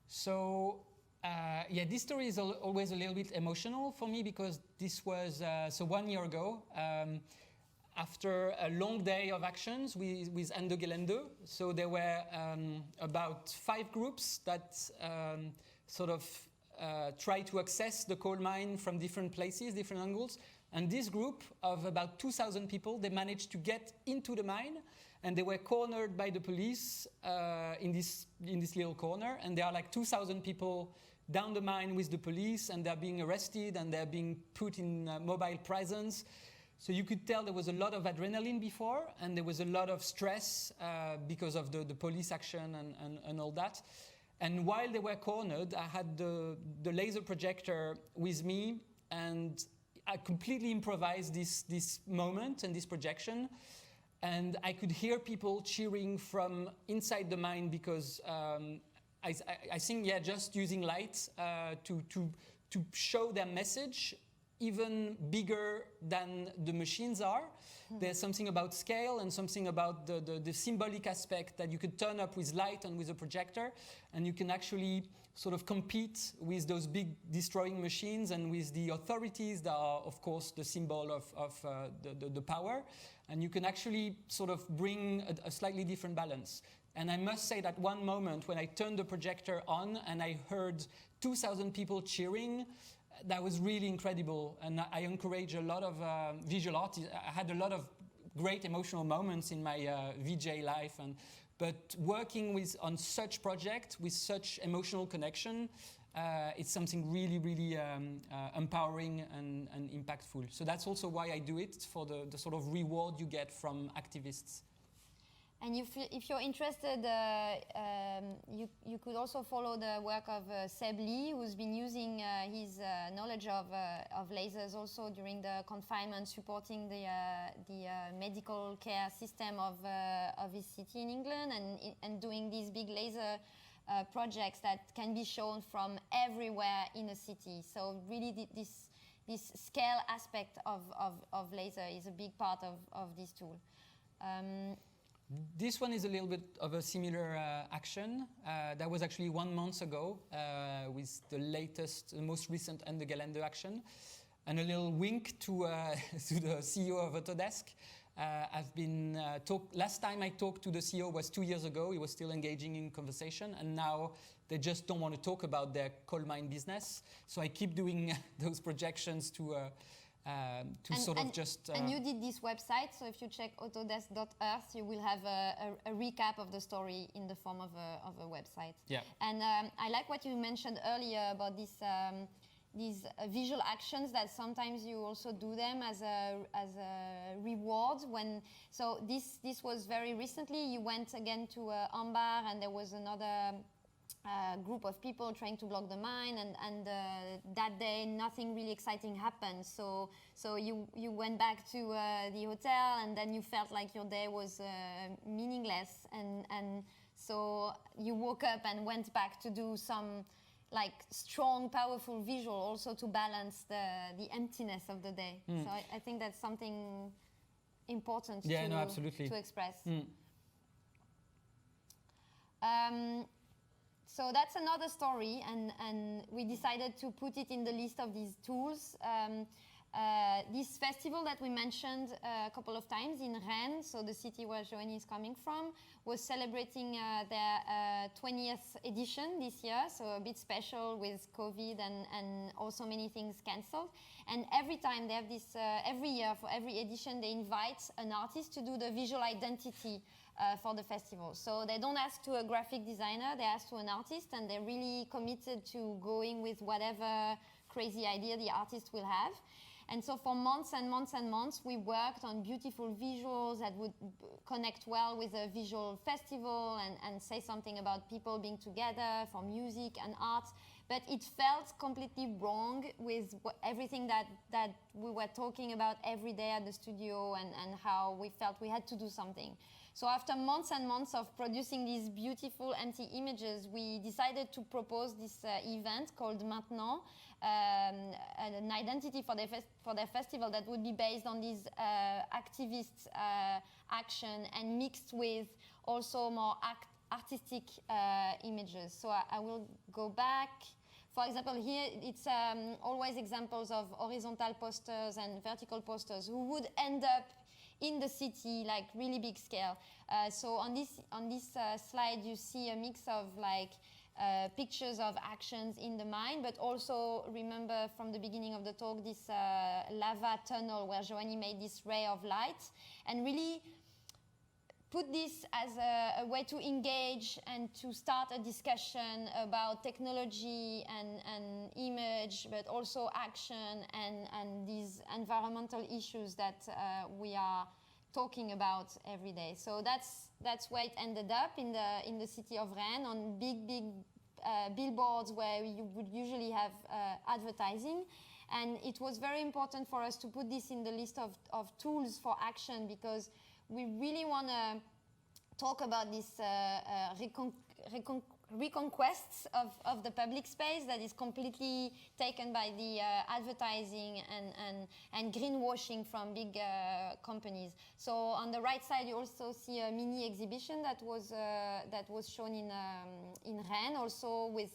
So, yeah, this story is always a little bit emotional for me because this was, so 1 year ago, after a long day of actions with Ende Gelände. So there were about 5 groups that sort of tried to access the coal mine from different places, different angles. And this group of about 2,000 people, they managed to get into the mine, and they were cornered by the police in this little corner. And there are like 2,000 people down the mine with the police, and they're being arrested, and they're being put in mobile prisons. So you could tell there was a lot of adrenaline before, and there was a lot of stress because of the police action and all that. And while they were cornered, I had the laser projector with me, and I completely improvised this moment and this projection. And I could hear people cheering from inside the mine because I think, yeah, just using light to show their message even bigger than the machines are. There's something about scale and something about the symbolic aspect that you could turn up with light and with a projector, and you can actually sort of compete with those big destroying machines and with the authorities that are, of course, the symbol of the power. And you can actually sort of bring a slightly different balance. And I must say that one moment when I turned the projector on and I heard 2,000 people cheering, that was really incredible. And I encourage a lot of visual artists. I had a lot of great emotional moments in my VJ life. But working on such project with such emotional connection, it's something really, really empowering and impactful. So that's also why I do it, for the sort of reward you get from activists. And if you're interested, you could also follow the work of Seb Lee, who's been using his knowledge of lasers also during the confinement, supporting the medical care system of his city in England, and doing these big laser projects that can be shown from everywhere in a city. So really this scale aspect of laser is a big part of this tool. This one is a little bit of a similar action. That was actually 1 month ago with the most recent Ende Gelände action. And a little wink to the CEO of Autodesk. Last time I talked to the CEO was 2 years ago. He was still engaging in conversation, and now they just don't want to talk about their coal mine business. So I keep doing those projections to And you did this website, so if you check autodesk.earth, you will have a recap of the story in the form of a website. Yeah. And I like what you mentioned earlier about these visual actions, that sometimes you also do them as a reward. So this was very recently. You went again to Ambar, and there was another group of people trying to block the mine, and that day nothing really exciting happened. So you went back to the hotel, and then you felt like your day was meaningless, and so you woke up and went back to do some like strong, powerful visual also to balance the emptiness of the day. So I think that's something important to express. So that's another story, and we decided to put it in the list of these tools. This festival that we mentioned a couple of times in Rennes, so the city where Joanie is coming from, was celebrating their 20th edition this year, so a bit special with COVID and also many things cancelled. And every time they have this, every year for every edition, they invite an artist to do the visual identity for the festival. So they don't ask to a graphic designer, they ask to an artist, and they're really committed to going with whatever crazy idea the artist will have. And so for months and months and months, we worked on beautiful visuals that would connect well with a visual festival and say something about people being together for music and art. But it felt completely wrong with everything that we were talking about every day at the studio, and how we felt we had to do something. So after months and months of producing these beautiful empty images, we decided to propose this event called Maintenant, an identity for their festival that would be based on these activist action and mixed with also more artistic images. So I will go back. For example, here it's always examples of horizontal posters and vertical posters who would end up in the city, like really big scale. So on this slide, you see a mix of like pictures of actions in the mine, but also remember from the beginning of the talk this lava tunnel where Joanie made this ray of light, and really put this as a way to engage and to start a discussion about technology and image, but also action and these environmental issues that we are talking about every day. So that's where it ended up in the city of Rennes, on big billboards where you would usually have advertising. And it was very important for us to put this in the list of tools for action, because we really want to talk about this reconquests of the public space that is completely taken by the advertising and greenwashing from big companies. So on the right side, you also see a mini exhibition that was shown in Rennes, also with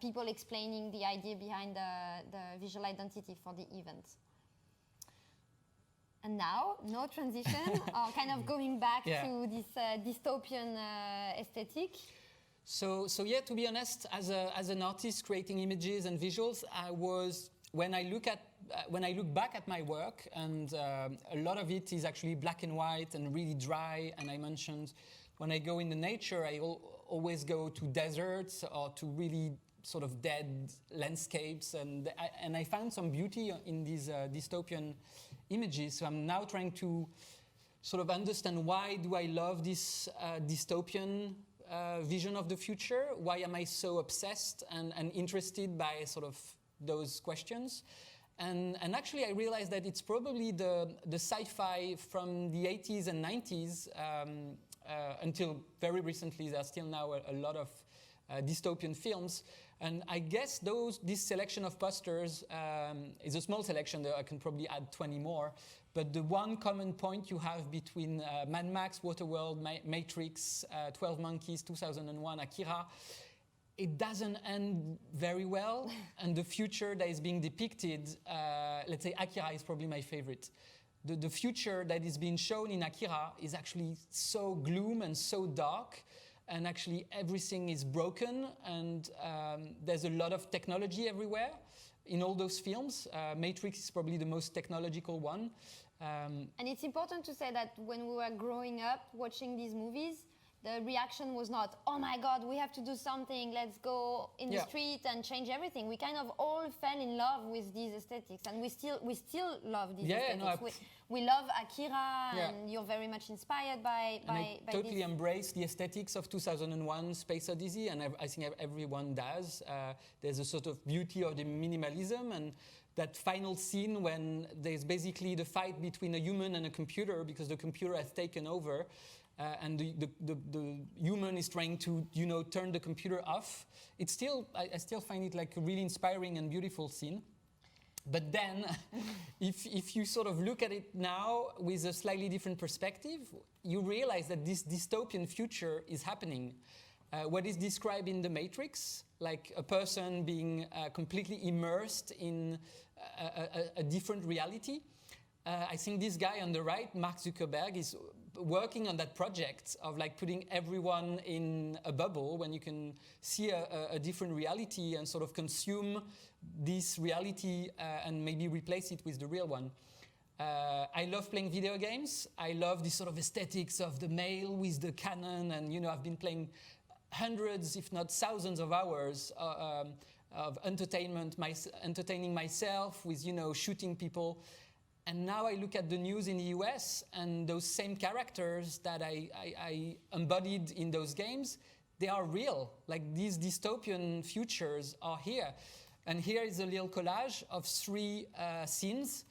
people explaining the idea behind the visual identity for the event. And now, no transition, or kind of going back to this dystopian aesthetic. So yeah, to be honest, as an artist creating images and visuals, when I look back at my work, and a lot of it is actually black and white and really dry. And I mentioned when I go in the nature, I always go to deserts or to really sort of dead landscapes, and I found some beauty in these dystopian images. So I'm now trying to sort of understand, why do I love this dystopian vision of the future? Why am I so obsessed and interested by sort of those questions? And actually I realized that it's probably the sci-fi from the 80s and 90s until very recently. There's still now a lot of dystopian films. And I guess this selection of posters is a small selection. There I can probably add 20 more. But the one common point you have between Mad Max, Waterworld, Matrix, 12 Monkeys, 2001, Akira, it doesn't end very well. And the future that is being depicted, let's say Akira is probably my favorite. The future that is being shown in Akira is actually so gloom and so dark. And actually everything is broken, and there's a lot of technology everywhere in all those films. Matrix is probably the most technological one. And it's important to say that when we were growing up watching these movies, the reaction was not, oh my God, we have to do something, let's go in the street and change everything. We kind of all fell in love with these aesthetics, and we still love these aesthetics. We love Akira, and you're very much inspired by I totally embrace the aesthetics of 2001 Space Odyssey, and I think everyone does. There's a sort of beauty of the minimalism, and that final scene when there's basically the fight between a human and a computer, because the computer has taken over. And the human is trying to, turn the computer off. I still find it like a really inspiring and beautiful scene. But then, if you sort of look at it now with a slightly different perspective, you realize that this dystopian future is happening. What is described in The Matrix, like a person being completely immersed in a different reality. I think this guy on the right, Mark Zuckerberg, is working on that project of like putting everyone in a bubble when you can see a different reality and sort of consume this reality and maybe replace it with the real one. I love playing video games. I love this sort of aesthetics of the male with the cannon, and I've been playing hundreds, if not thousands of hours of entertaining myself with, shooting people. And now I look at the news in the US, and those same characters that I embodied in those games, they are real. Like, these dystopian futures are here. And here is a little collage of 3 scenes.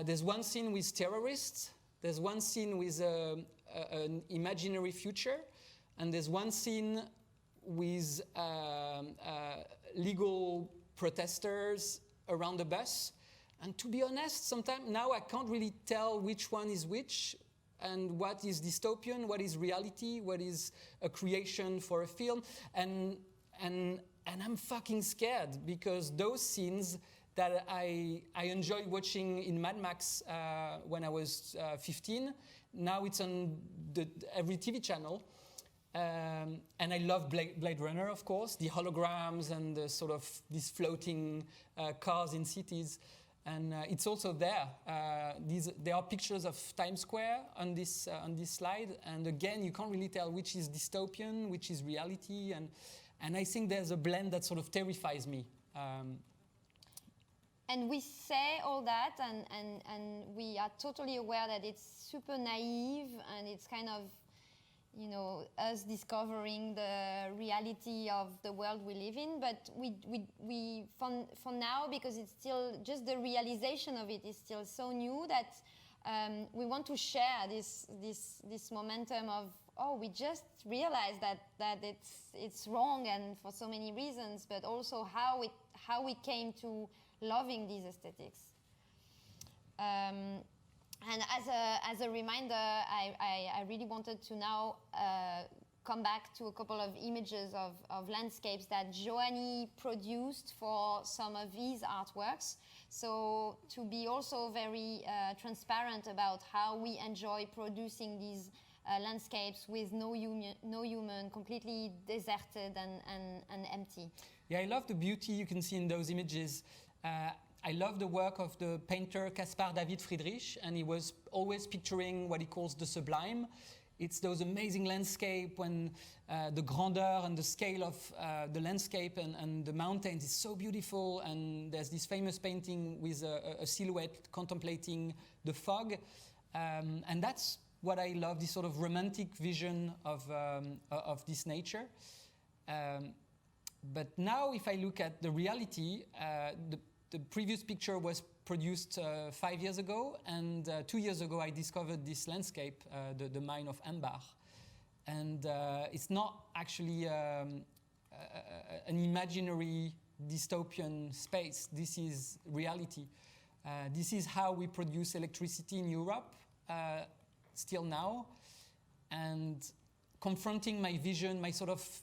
There's one scene with terrorists. There's one scene with an imaginary future. And there's one scene with legal protesters around the bus. And to be honest, sometimes now I can't really tell which one is which, and what is dystopian, what is reality, what is a creation for a film. And I'm fucking scared, because those scenes that I enjoyed watching in Mad Max when I was 15, now it's on every TV channel. And I love Blade Runner, of course, the holograms and the sort of these floating cars in cities. And it's also there. There are pictures of Times Square on this slide. And again, you can't really tell which is dystopian, which is reality. And I think there's a blend that sort of terrifies me. And we say all that, and we are totally aware that it's super naive, and it's kind of, us discovering the reality of the world we live in. But we for now, because it's still just the realization of it is still so new, that we want to share this momentum oh, we just realized that it's wrong and for so many reasons, but also how we came to loving these aesthetics. And as a reminder, I really wanted to now come back to a couple of images of landscapes that Joanie produced for some of these artworks. So to be also very transparent about how we enjoy producing these landscapes with no human, completely deserted and empty. Yeah, I love the beauty you can see in those images. I love the work of the painter Caspar David Friedrich, and he was always picturing what he calls the sublime. It's those amazing landscape when the grandeur and the scale of the landscape and the mountains is so beautiful, and there's this famous painting with a silhouette contemplating the fog, and that's what I love, this sort of romantic vision of this nature. But now if I look at the reality, the previous picture was produced 5 years ago, and 2 years ago I discovered this landscape, the mine of Ambar. And it's not actually an imaginary dystopian space. This is reality. This is how we produce electricity in Europe, still now. And confronting my vision, my sort of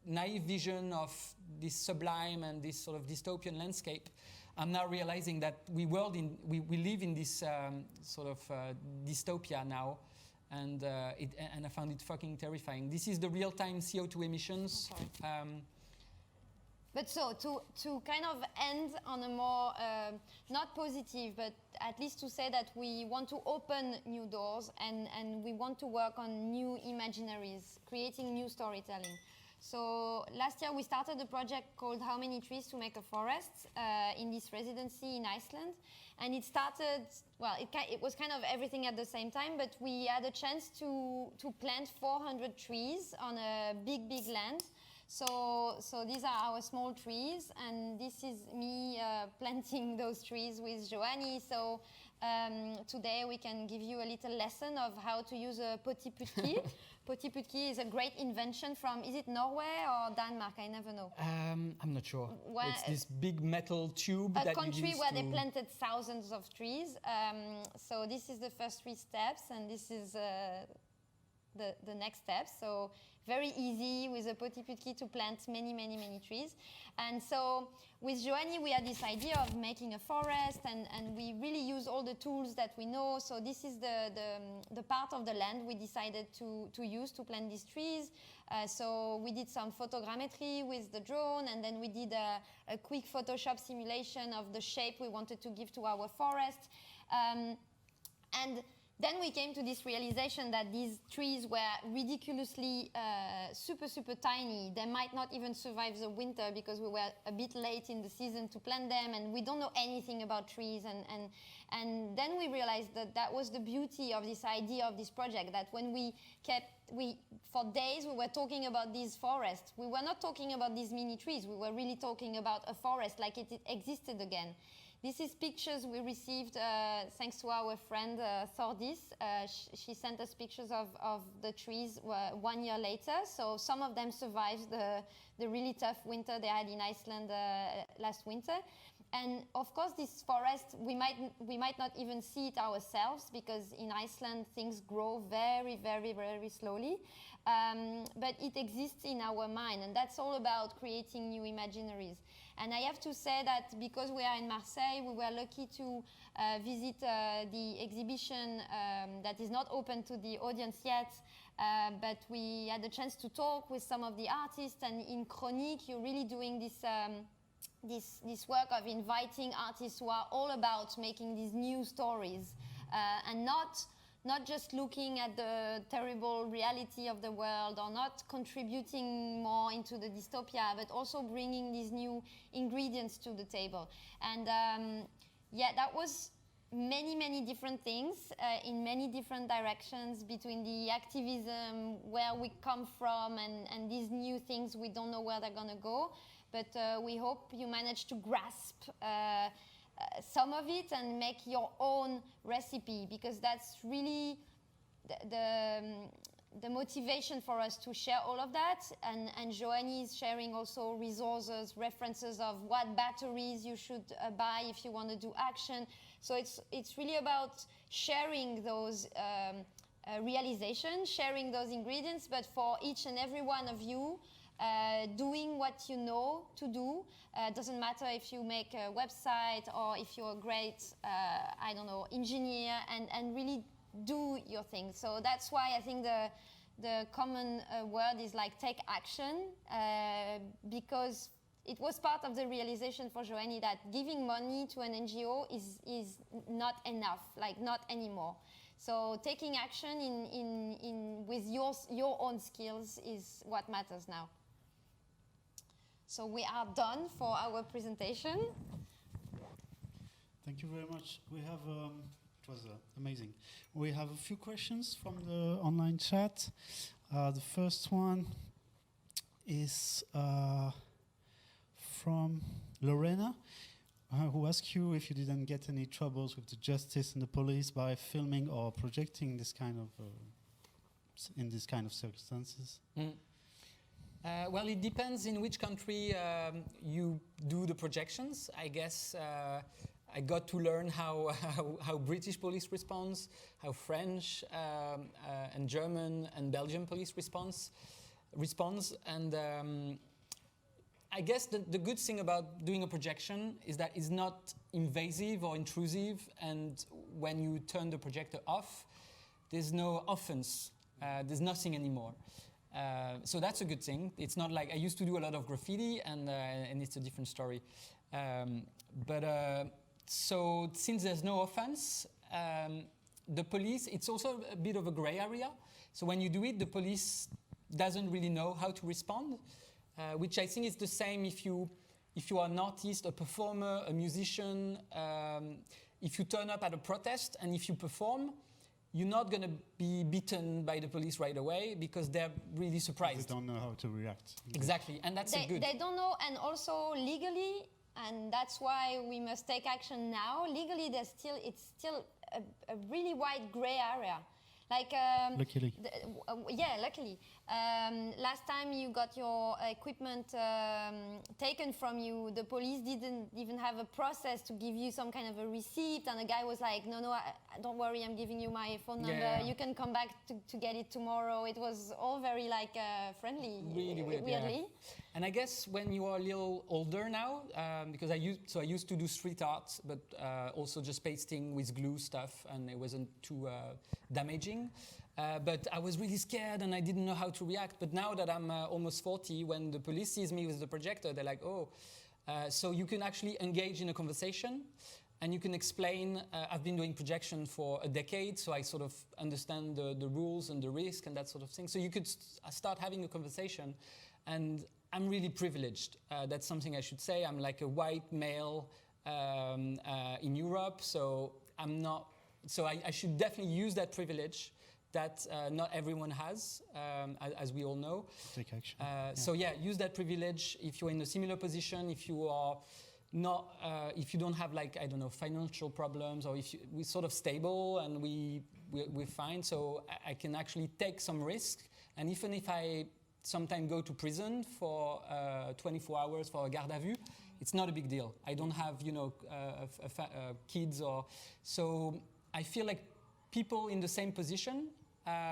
naive vision of this sublime and this sort of dystopian landscape, I'm now realizing that we live in this sort of dystopia now, and I found it fucking terrifying. This is the real-time CO2 emissions. But so to kind of end on a more not positive, but at least to say that we want to open new doors and we want to work on new imaginaries, creating new storytelling. So last year we started a project called How Many Trees to Make a Forest in this residency in Iceland. And it started, well, it was kind of everything at the same time, but we had a chance to plant 400 trees on a big land. So these are our small trees, and this is me planting those trees with Joanie. So today we can give you a little lesson of how to use a potiputki. Potiputki is a great invention from, is it Norway or Denmark? I never know. I'm not sure. It's this big metal tube a that country you use where to... they planted thousands of trees. So this is the first 3 steps, and this is the next step. So very easy with a potiputki to plant many trees. And so with Joanie, we had this idea of making a forest, and we really use all the tools that we know. So this is the part of the land we decided to use to plant these trees. So we did some photogrammetry with the drone, and then we did a quick Photoshop simulation of the shape we wanted to give to our forest. And then we came to this realization that these trees were ridiculously super tiny. They might not even survive the winter because we were a bit late in the season to plant them, and we don't know anything about trees. And then we realized that was the beauty of this idea of this project, that when for days we were talking about these forests. We were not talking about these mini trees. We were really talking about a forest like it existed again. This is pictures we received thanks to our friend Thordis. She sent us pictures of the trees 1 year later. So some of them survived the really tough winter they had in Iceland last winter. And of course, this forest, we might not even see it ourselves, because in Iceland things grow very slowly. But it exists in our mind, and that's all about creating new imaginaries. And I have to say that because we are in Marseille, we were lucky to visit the exhibition that is not open to the audience yet, but we had the chance to talk with some of the artists. And in Chroniques, you're really doing this work of inviting artists who are all about making these new stories, and not just looking at the terrible reality of the world, or not contributing more into the dystopia, but also bringing these new ingredients to the table. And yeah, that was many different things in many different directions, between the activism, where we come from, and these new things we don't know where they're going to go. But we hope you manage to grasp some of it and make your own recipe, because that's really the motivation for us to share all of that, and Joanie is sharing also resources, references of what batteries you should buy if you want to do action. So it's really about sharing those realizations, sharing those ingredients, but for each and every one of you, doing what you know to do. Doesn't matter if you make a website or if you're a great, I don't know, engineer, and really do your thing. So that's why I think the common word is like take action, because it was part of the realization for Joanie that giving money to an NGO is not enough, like not anymore. So taking action with your own skills is what matters now. So we are done for our presentation. Thank you very much. We have, it was amazing. We have a few questions from the online chat. The first one is from Lorena, who asked you if you didn't get any troubles with the justice and the police by filming or projecting this kind of, in this kind of circumstances. Well, it depends in which country you do the projections. I guess I got to learn how British police responds, how French and German and Belgian police responds, and I guess the good thing about doing a projection is that it's not invasive or intrusive, and when you turn the projector off, there's no offense, there's nothing anymore. So that's a good thing. It's not like I used to do a lot of graffiti, and it's a different story. So since there's no offense, the police, it's also a bit of a gray area. So when you do it, the police doesn't really know how to respond, which I think is the same if you are an artist, a performer, a musician. If you turn up at a protest and if you perform, you're not going to be beaten by the police right away because they're really surprised. They don't know how to react. Exactly, and that's good. They don't know, and also legally, and that's why we must take action now. Legally, it's still a really wide gray area. Like luckily. Yeah, luckily. Last time you got your equipment taken from you, the police didn't even have a process to give you some kind of a receipt, and the guy was like, no, don't worry, I'm giving you my phone number. Yeah. You can come back to get it tomorrow. It was all very like friendly, really weird, weirdly. Yeah. And I guess when you are a little older now, because I used to do street art, but also just pasting with glue stuff, and it wasn't too damaging. But I was really scared and I didn't know how to react. But now that I'm almost 40, when the police sees me with the projector, they're like, oh. So you can actually engage in a conversation and you can explain. I've been doing projection for a decade, so I sort of understand the rules and the risk and that sort of thing. So you could start having a conversation. And I'm really privileged. That's something I should say. I'm like a white male in Europe, so I'm not. So I should definitely use that privilege that not everyone has, as we all know. Take action. So yeah, use that privilege if you're in a similar position, if you are not, if you don't have like, I don't know, financial problems, or if we're sort of stable and we're fine. So I can actually take some risk, and even if I sometimes go to prison for 24 hours for a garde à vue, it's not a big deal. I don't have, kids or so. I feel like people in the same position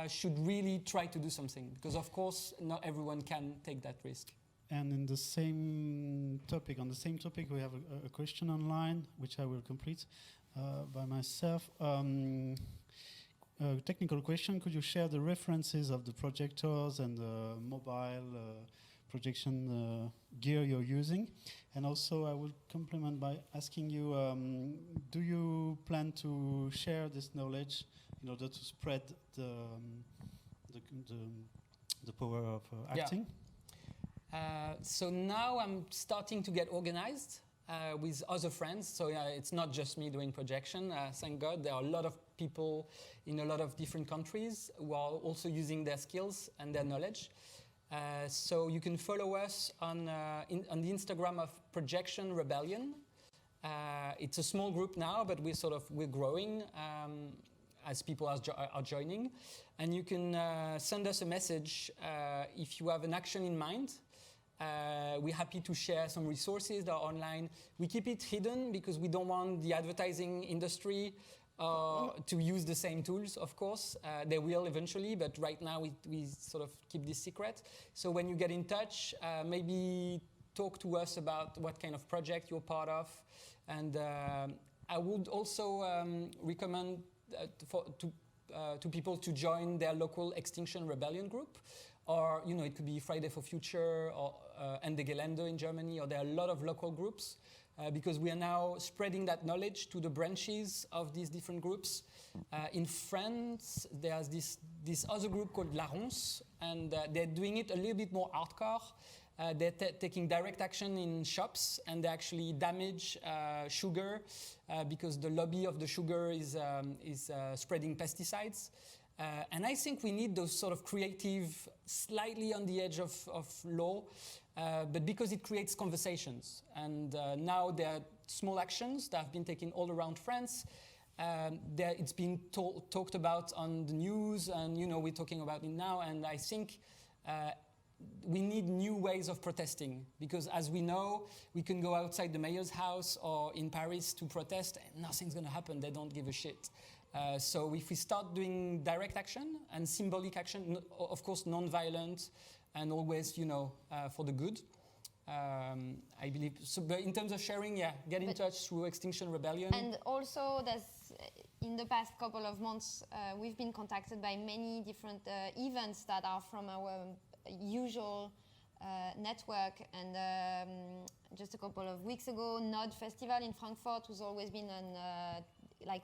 should really try to do something, because of course not everyone can take that risk. And in the same topic, we have a question online, which I will complete by myself. Technical question: could you share the references of the projectors and the mobile projection gear you're using? And also, I will complement by asking you: do you plan to share this knowledge in order to spread the power of acting? Yeah. So now I'm starting to get organized with other friends. So it's not just me doing projection. Thank God, there are a lot of people in a lot of different countries who are also using their skills and their knowledge. So you can follow us on the Instagram of Projection Rebellion. It's a small group now, but we're growing. as people are joining. And you can send us a message if you have an action in mind. We're happy to share some resources that are online. We keep it hidden because we don't want the advertising industry to use the same tools, of course. They will eventually, but right now we sort of keep this secret. So when you get in touch, maybe talk to us about what kind of project you're part of. And I would also recommend to people to join their local Extinction Rebellion group. Or, it could be Friday for Future or Ende Gelände in Germany, or there are a lot of local groups because we are now spreading that knowledge to the branches of these different groups. In France, there's this other group called La Ronce, and they're doing it a little bit more hardcore. They're taking direct action in shops, and they actually damage sugar because the lobby of the sugar is spreading pesticides. And I think we need those sort of creative, slightly on the edge of law, but because it creates conversations. And now there are small actions that have been taken all around France. It's been talked about on the news, and we're talking about it now. And I think we need new ways of protesting, because as we know, we can go outside the mayor's house or in Paris to protest, and nothing's going to happen. They don't give a shit. So if we start doing direct action and symbolic action, of course non-violent and always, for the good, I believe. So, but in terms of sharing, get in touch through Extinction Rebellion. And also, in the past couple of months, we've been contacted by many different events that are from our usual network. And just a couple of weeks ago, Nod Festival in Frankfurt, who's always been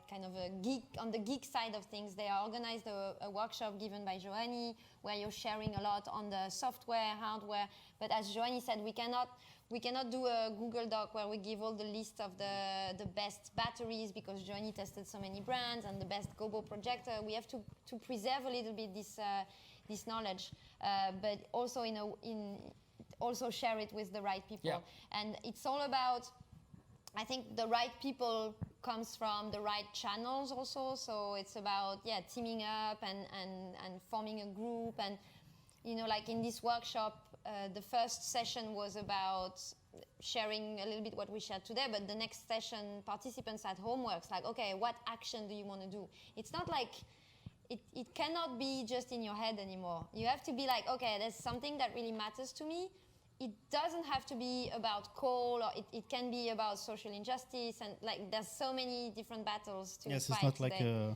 kind of a geek, on the geek side of things. They organized a workshop given by Joanie, where you're sharing a lot on the software, hardware. But as Joanie said, we cannot do a Google Doc where we give all the list of the best batteries, because Joanie tested so many brands, and the best Gobo projector. We have to preserve a little bit this knowledge, but also also share it with the right people. Yeah. And it's all about, I think, the right people comes from the right channels also. So it's about teaming up and forming a group. And like in this workshop, the first session was about sharing a little bit what we shared today, but the next session, participants had homeworks like, okay, what action do you want to do? It's not like it cannot be just in your head anymore. You have to be like, okay, there's something that really matters to me. It doesn't have to be about coal, or it can be about social injustice, and there's so many different battles to fight. Yes, it's not like a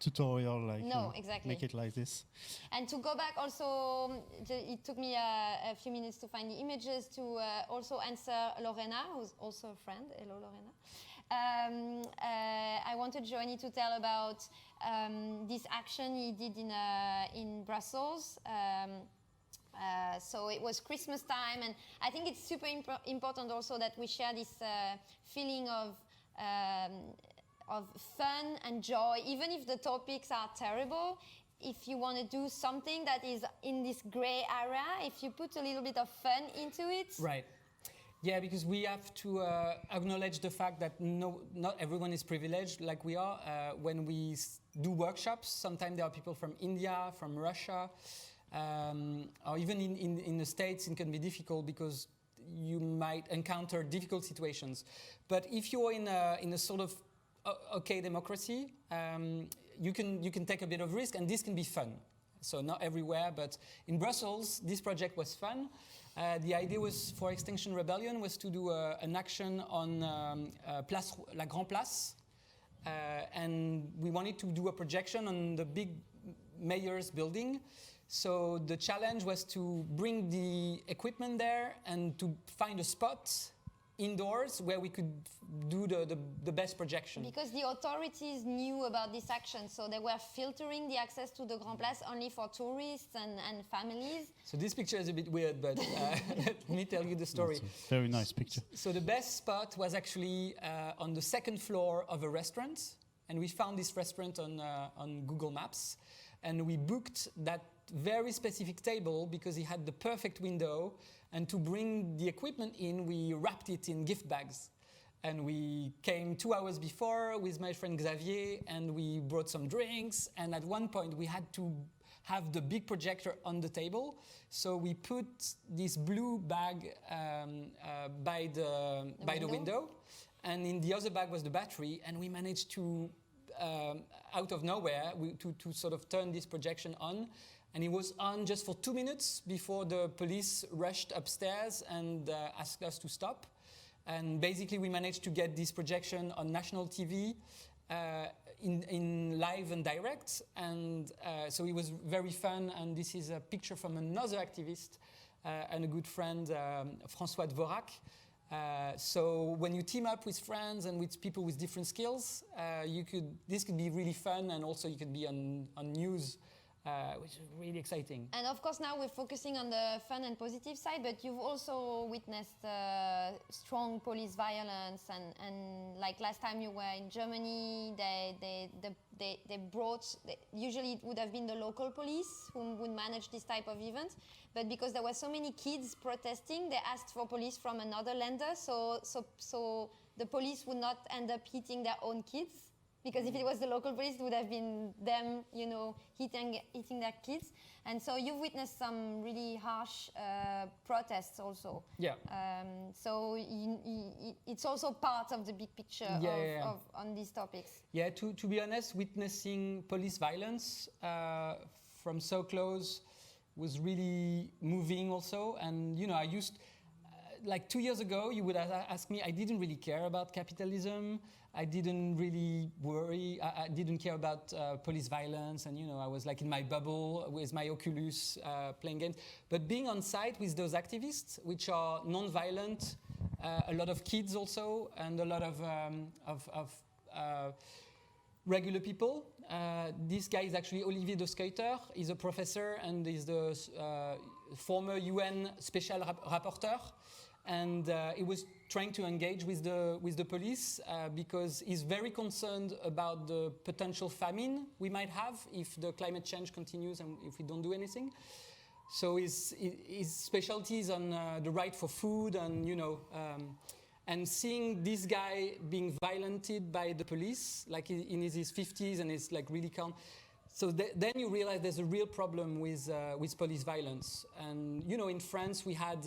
tutorial, no, exactly. Make it like this. And to go back also, it took me a few minutes to find the images to also answer Lorena, who's also a friend. Hello, Lorena. I wanted Joanie to tell about this action he did in Brussels. So it was Christmas time, and I think it's super important also that we share this feeling of fun and joy, even if the topics are terrible. If you want to do something that is in this gray area, if you put a little bit of fun into it. Right. Yeah, because we have to acknowledge the fact that not everyone is privileged like we are. When we do workshops, sometimes there are people from India, from Russia, or even in the States. It can be difficult because you might encounter difficult situations. But if you're in a sort of okay democracy, you can take a bit of risk, and this can be fun. So not everywhere, but in Brussels, this project was fun. The idea was for Extinction Rebellion was to do an action on La Grand Place, and we wanted to do a projection on the big mayor's building. So the challenge was to bring the equipment there and to find a spot indoors where we could do the best projection. Because the authorities knew about this action, so they were filtering the access to the Grand Place only for tourists and families. So this picture is a bit weird, but let me tell you the story. It's a very nice picture. So the best spot was actually on the second floor of a restaurant, and we found this restaurant on Google Maps, and we booked that very specific table because it had the perfect window, and to bring the equipment in, we wrapped it in gift bags. And we came 2 hours before with my friend Xavier, and we brought some drinks. And at one point, we had to have the big projector on the table. So we put this blue bag by the window. And in the other bag was the battery. And we managed to, out of nowhere, to sort of turn this projection on. And it was on just for 2 minutes before the police rushed upstairs and asked us to stop. And basically, we managed to get this projection on national TV in live and direct. And so it was very fun. And this is a picture from another activist and a good friend, François Dvorak. So when you team up with friends and with people with different skills, this could be really fun. And also you could be on news. Which is really exciting. And of course now we're focusing on the fun and positive side, but you've also witnessed strong police violence and like last time you were in Germany, they brought, usually it would have been the local police who would manage this type of event, but because there were so many kids protesting, they asked for police from another lender, so the police would not end up hitting their own kids. Because if it was the local police, it would have been them, hitting their kids. And so you've witnessed some really harsh protests also. Yeah. So it's also part of the big picture on these topics. Yeah, to be honest, witnessing police violence from so close was really moving also. And, I used, like 2 years ago, you would ask me, I didn't really care about capitalism. I didn't really worry. I didn't care about police violence, and I was like in my bubble with my Oculus playing games. But being on site with those activists, which are non-violent, a lot of kids also, and a lot of regular people. This guy is actually Olivier de Schuiter. He's a professor and is the former UN Special Rapporteur. And he was trying to engage with the police because he's very concerned about the potential famine we might have if the climate change continues and if we don't do anything. So his specialty is on the right for food and and seeing this guy being violented by the police, like in his 50s, and it's like really calm. So then you realize there's a real problem with police violence. And, in France, we had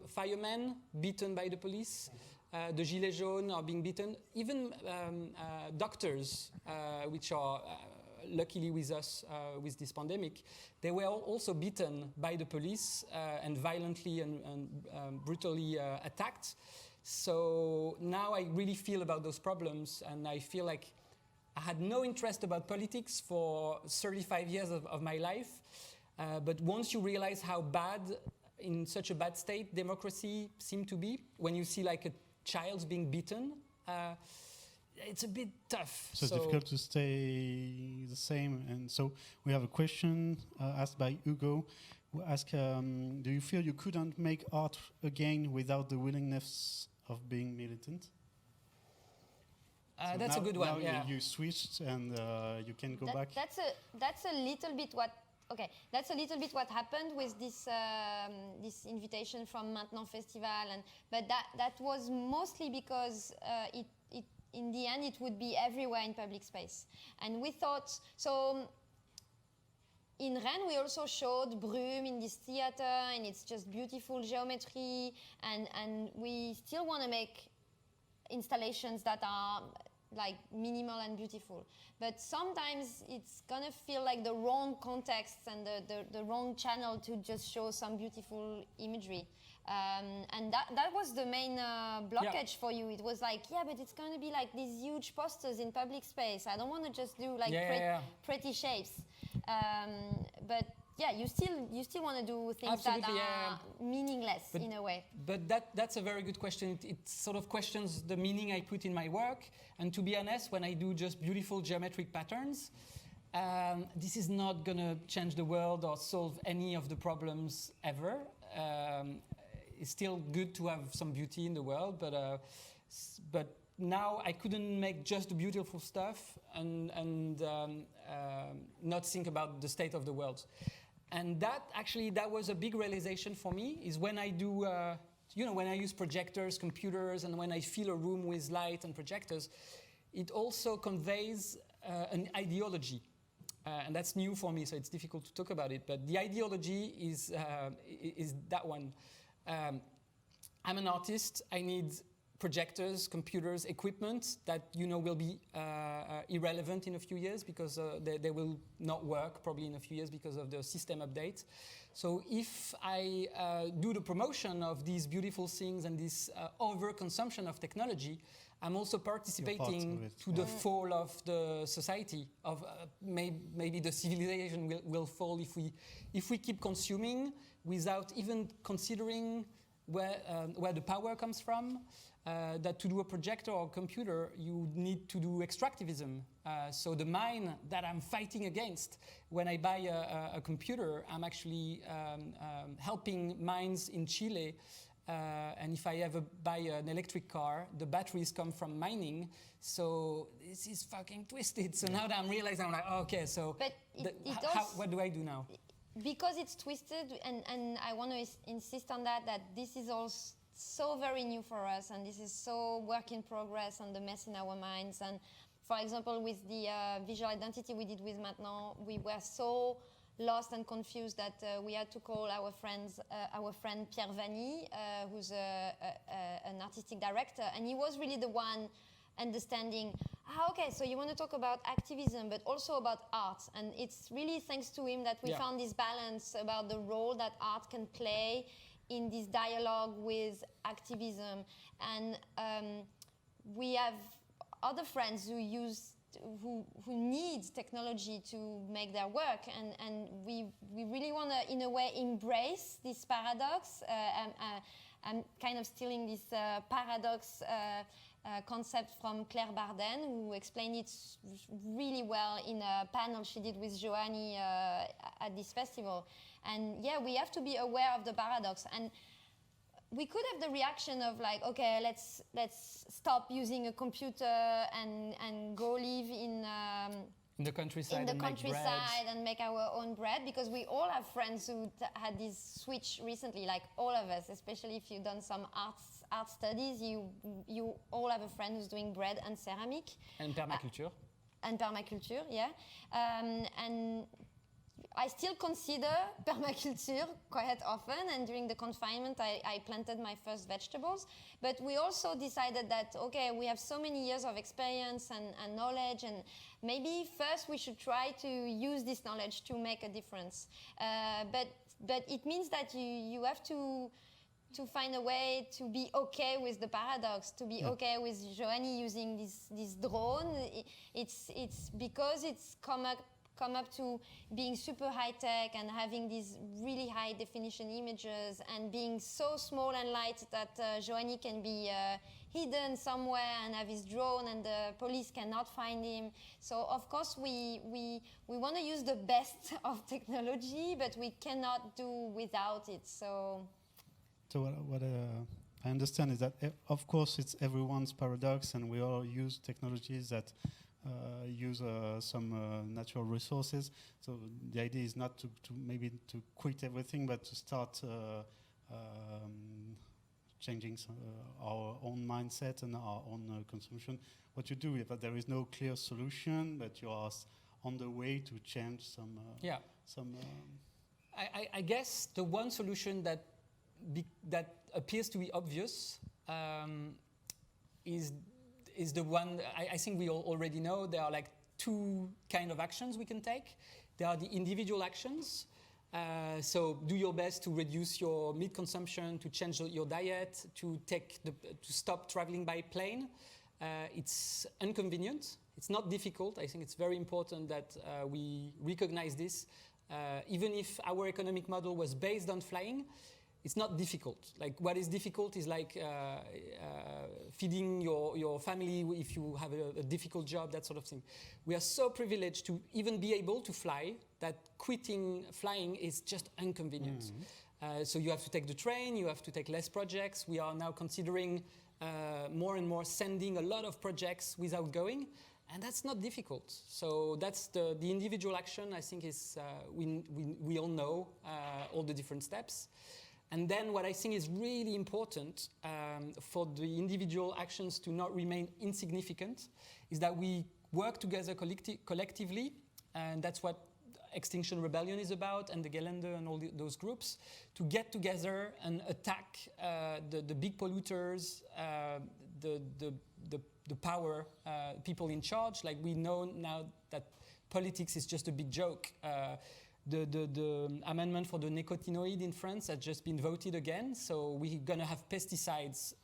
firemen beaten by the police. The Gilets jaunes are being beaten. Even doctors, which are luckily with us with this pandemic, they were also beaten by the police and violently and brutally attacked. So now I really feel about those problems, and I feel like I had no interest about politics for 35 years of my life. But once you realize how bad, in such a bad state, democracy seemed to be, when you see like a child being beaten, it's a bit tough. So it's difficult to stay the same. And so we have a question asked by Hugo, who asks, do you feel you couldn't make art again without the willingness of being militant? So that's a good one. Now you switched and you can go back. That's a little bit what. Okay, that's a little bit what happened with this this invitation from Maintenant Festival, but that was mostly because in the end it would be everywhere in public space, and we thought so. In Rennes, we also showed Brume in this theater, and it's just beautiful geometry, and we still want to make installations that are like minimal and beautiful. But sometimes it's gonna feel like the wrong context and the wrong channel to just show some beautiful imagery. And that was the main blockage for you. It was like, but it's gonna be like these huge posters in public space. I don't want to just do like pretty shapes. But you still want to do things Absolutely, that are meaningless in a way. But that's a very good question. It sort of questions the meaning I put in my work. And to be honest, when I do just beautiful geometric patterns, this is not going to change the world or solve any of the problems ever. It's still good to have some beauty in the world, but now I couldn't make just the beautiful stuff and not think about the state of the world. And that was a big realization for me, is when I do when I use projectors, computers, and when I fill a room with light and projectors, it also conveys an ideology. And that's new for me, so it's difficult to talk about it. But the ideology is that one. I'm an artist. I need projectors, computers, equipment that will be irrelevant in a few years because they will not work probably in a few years because of the system update. So if I do the promotion of these beautiful things and this overconsumption of technology, I'm also participating to the fall of the society. Of maybe the civilization will fall if we keep consuming without even considering where the power comes from. That to do a projector or computer, you need to do extractivism. So the mine that I'm fighting against, when I buy a computer, I'm actually helping mines in Chile. And if I ever buy an electric car, the batteries come from mining. So this is fucking twisted. So now that I'm realizing, I'm like, okay, so what do I do now? Because it's twisted, and I want to insist on that this is all so very new for us, and this is so work in progress and the mess in our minds. And for example, with the visual identity we did with Maintenant, we were so lost and confused that we had to call our friend Pierre Vanny, who's an artistic director, and he was really the one understanding, okay, so you want to talk about activism, but also about art. And it's really thanks to him that we found this balance about the role that art can play in this dialogue with activism. And we have other friends who need technology to make their work, and we really want to, in a way, embrace this paradox. I'm kind of stealing this paradox concept from Claire Barden, who explained it really well in a panel she did with Joanie at this festival. And yeah, we have to be aware of the paradox. And we could have the reaction of like, okay, let's stop using a computer and go live in the countryside, and make our own bread, because we all have friends who had this switch recently, like all of us, especially if you've done some art studies, you all have a friend who's doing bread and ceramic. And permaculture. Yeah. And I still consider permaculture quite often, and during the confinement I planted my first vegetables. But we also decided that, okay, we have so many years of experience and knowledge, and maybe first we should try to use this knowledge to make a difference. But it means that you have to find a way to be okay with the paradox, to be okay with Joanie using this drone. It's because it's come up to being super high-tech and having these really high-definition images and being so small and light that Joanie can be hidden somewhere and have his drone and the police cannot find him. So, of course, we want to use the best of technology, but we cannot do without it. So what I understand is that, of course, it's everyone's paradox, and we all use technologies that use some natural resources. So the idea is not to maybe to quit everything, but to start changing our own mindset and our own consumption. What you do is that there is no clear solution, but you are on the way to change some. I guess the one solution that appears to be obvious is the one I think we all already know. There are like two kind of actions we can take. There are the individual actions. So do your best to reduce your meat consumption, to change your diet, to stop traveling by plane. It's inconvenient. It's not difficult. I think it's very important that we recognize this. Even if our economic model was based on flying, it's not difficult. Like, what is difficult is like feeding your family if you have a difficult job, that sort of thing. We are so privileged to even be able to fly that quitting flying is just inconvenient. Mm-hmm. So you have to take the train, you have to take less projects. We are now considering more and more sending a lot of projects without going, and that's not difficult. So that's the individual action. I think is we all know all the different steps. And then what I think is really important for the individual actions to not remain insignificant is that we work together collectively, and that's what Extinction Rebellion is about, and the Gelände and all those groups, to get together and attack the big polluters, the power people in charge. Like, we know now that politics is just a big joke. The amendment for the nicotinoid in France has just been voted again, so we're going to have pesticides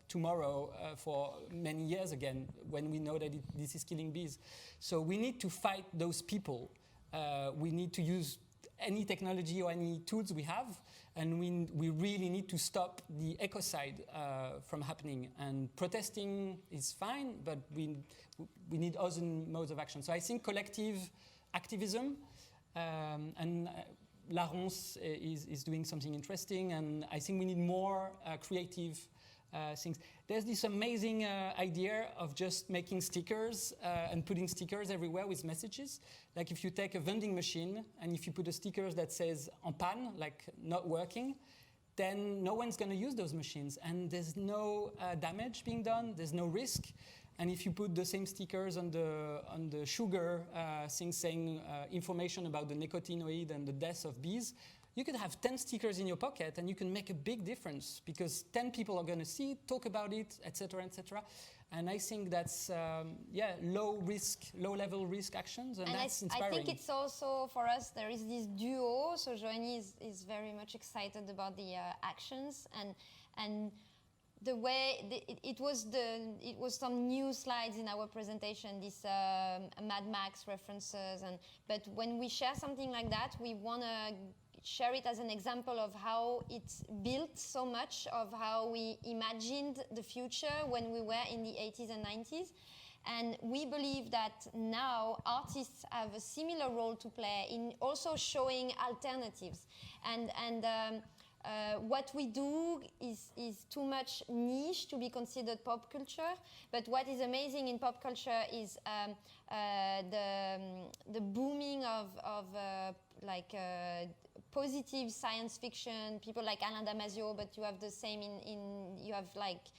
tomorrow for many years again, when we know that this is killing bees. So we need to fight those people. We need to use any technology or any tools we have, and we really need to stop the ecocide from happening. And protesting is fine, but we need other modes of action. So I think collective activism, and Laurence is doing something interesting, and I think we need more creative things. There's this amazing idea of just making stickers and putting stickers everywhere with messages. Like, if you take a vending machine and if you put a sticker that says "en panne," like not working, then no one's going to use those machines, and there's no damage being done, there's no risk. And if you put the same stickers on the sugar thing saying information about the nicotinoid and the death of bees, you could have 10 stickers in your pocket, and you can make a big difference, because 10 people are going to see it, talk about it, etc., etc. And I think that's low-level risk actions, and that's inspiring. I think it's also, for us, there is this duo. So Joanie is very much excited about the actions, and the way it was some new slides in our presentation, this Mad Max references, but when we share something like that, we want to share it as an example of how it's built so much of how we imagined the future when we were in the 80s and 90s. And we believe that now artists have a similar role to play in also showing alternatives. And what we do is too much niche to be considered pop culture, but what is amazing in pop culture is the booming of positive science fiction, people like Alain Damasio, but you have the same you have like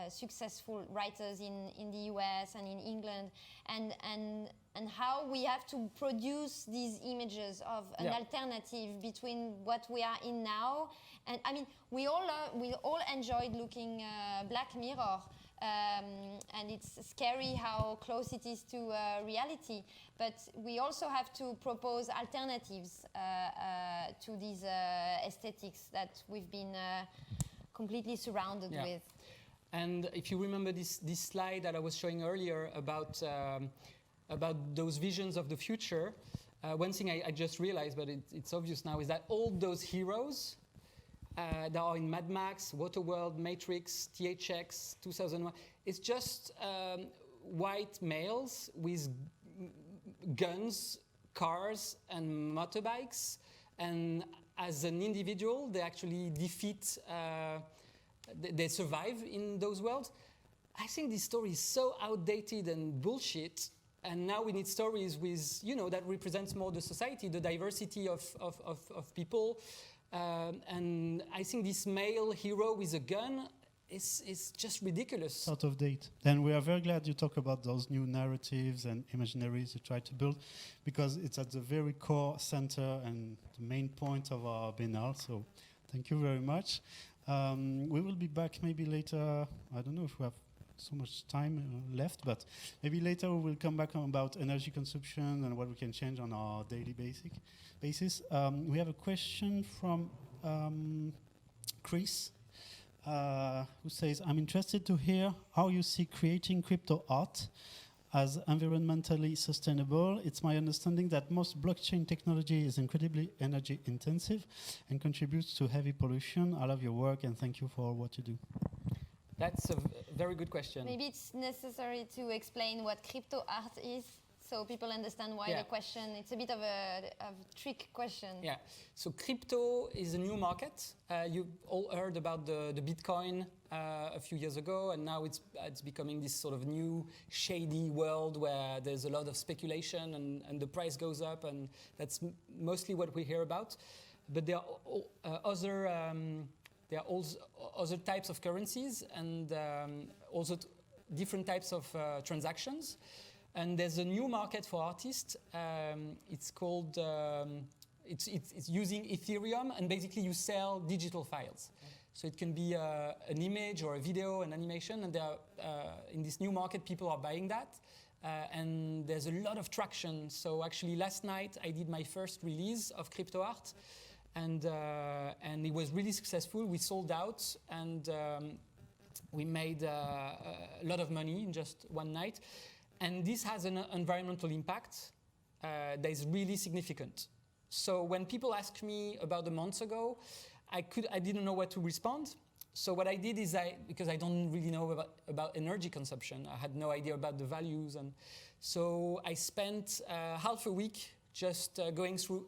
successful writers in the US and in England, and how we have to produce these images of an alternative between what we are in now. And I mean, we all enjoyed looking Black Mirror, and it's scary how close it is to reality. But we also have to propose alternatives to these aesthetics that we've been completely surrounded with. And if you remember this slide that I was showing earlier about those visions of the future, one thing I just realized, but it's obvious now, is that all those heroes that are in Mad Max, Waterworld, Matrix, THX, 2001, it's just white males with guns, cars, and motorbikes. And as an individual, they actually defeat, they survive in those worlds. I think this story is so outdated and bullshit. And now we need stories with, that represents more the society, the diversity of people. And I think this male hero with a gun is just ridiculous. Out of date. And we are very glad you talk about those new narratives and imaginaries you try to build, because it's at the very core center and the main point of our Biennale. So thank you very much. We will be back maybe later. I don't know if we have so much time left, but maybe later we will come back on about energy consumption and what we can change on our daily basis. We have a question from Chris, who says, I'm interested to hear how you see creating crypto art as environmentally sustainable. It's my understanding that most blockchain technology is incredibly energy intensive and contributes to heavy pollution. I love your work and thank you for what you do. That's a very good question. Maybe it's necessary to explain what crypto art is, so people understand why the question. It's a bit of a trick question. Yeah. So crypto is a new market. You all heard about the Bitcoin a few years ago, and now it's becoming this sort of new shady world where there's a lot of speculation and the price goes up, and that's mostly what we hear about. but there are also other types of currencies and also different types of transactions. And there's a new market for artists. It's called, it's using Ethereum, and basically you sell digital files. So it can be an image or a video, an animation, and in this new market, people are buying that. And there's a lot of traction. So actually last night I did my first release of crypto art, and it was really successful. We sold out, and we made a lot of money in just one night. And this has an environmental impact that is really significant. So when people ask me about a month ago, I didn't know what to respond. So what I did is because I don't really know about energy consumption, I had no idea about the values. And so I spent half a week just going through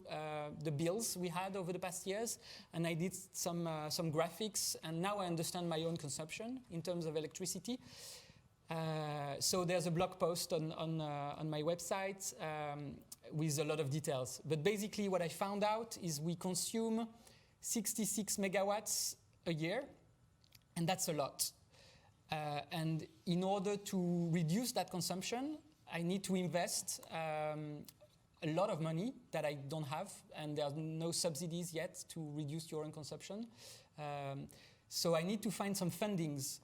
the bills we had over the past years, and I did some graphics, and now I understand my own consumption in terms of electricity. So there's a blog post on my website with a lot of details. But basically what I found out is we consume 66 megawatts a year, and that's a lot. And in order to reduce that consumption, I need to invest a lot of money that I don't have, and there are no subsidies yet to reduce your own consumption. So I need to find some fundings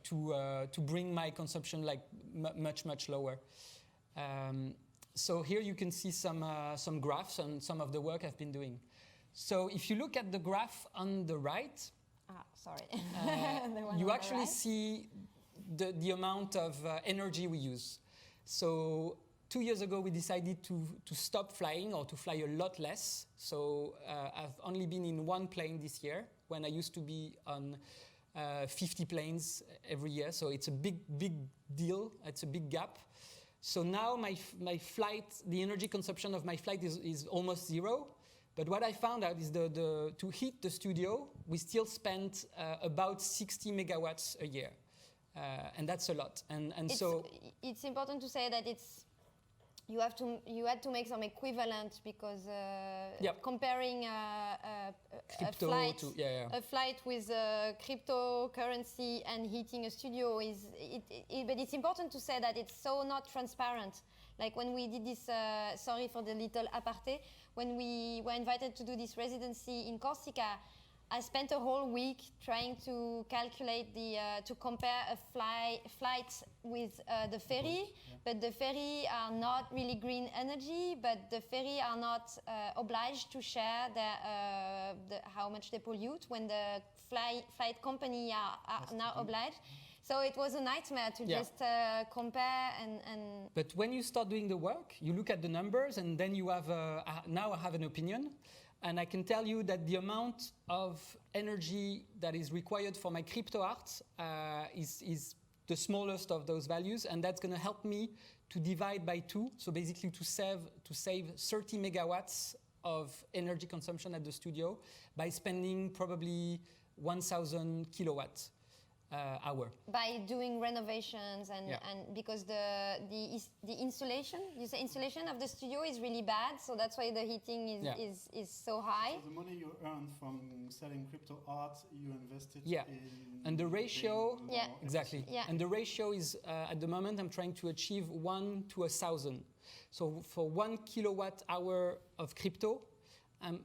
to bring my consumption like much lower. So here you can see some graphs and some of the work I've been doing. So if you look at the graph on the right, you actually see the amount of energy we use. So 2 years ago we decided to stop flying, or to fly a lot less. So I've only been in one plane this year, when I used to be on 50 planes every year. So it's a big deal. It's a big gap. So now my flight, the energy consumption of my flight is almost zero. But what I found out is to heat the studio, we still spend about 60 megawatts a year. And that's a lot. And so it's important to say that you had to make some equivalent, because comparing a flight with cryptocurrency and heating a studio but it's important to say that it's so not transparent. Like when we did this, sorry for the little aparté, when we were invited to do this residency in Corsica, I spent a whole week trying to calculate to compare a flight with the ferry, but the ferry are not really green energy, but the ferry are not obliged to share how much they pollute, when the flight company are now obliged. So it was a nightmare to just compare and... But when you start doing the work, you look at the numbers, and then you have now I have an opinion. And I can tell you that the amount of energy that is required for my crypto art is the smallest of those values, and that's going to help me to divide by 2. So basically to save 30 megawatts of energy consumption at the studio by spending probably 1,000 kilowatts hour. By doing renovations and because the insulation, you say insulation of the studio is really bad, so that's why the heating is so high. So the money you earn from selling crypto art, you invested in... And the ratio... exactly. Yeah. And the ratio is, at the moment, I'm trying to achieve 1 to 1,000. So for 1 kilowatt hour of crypto,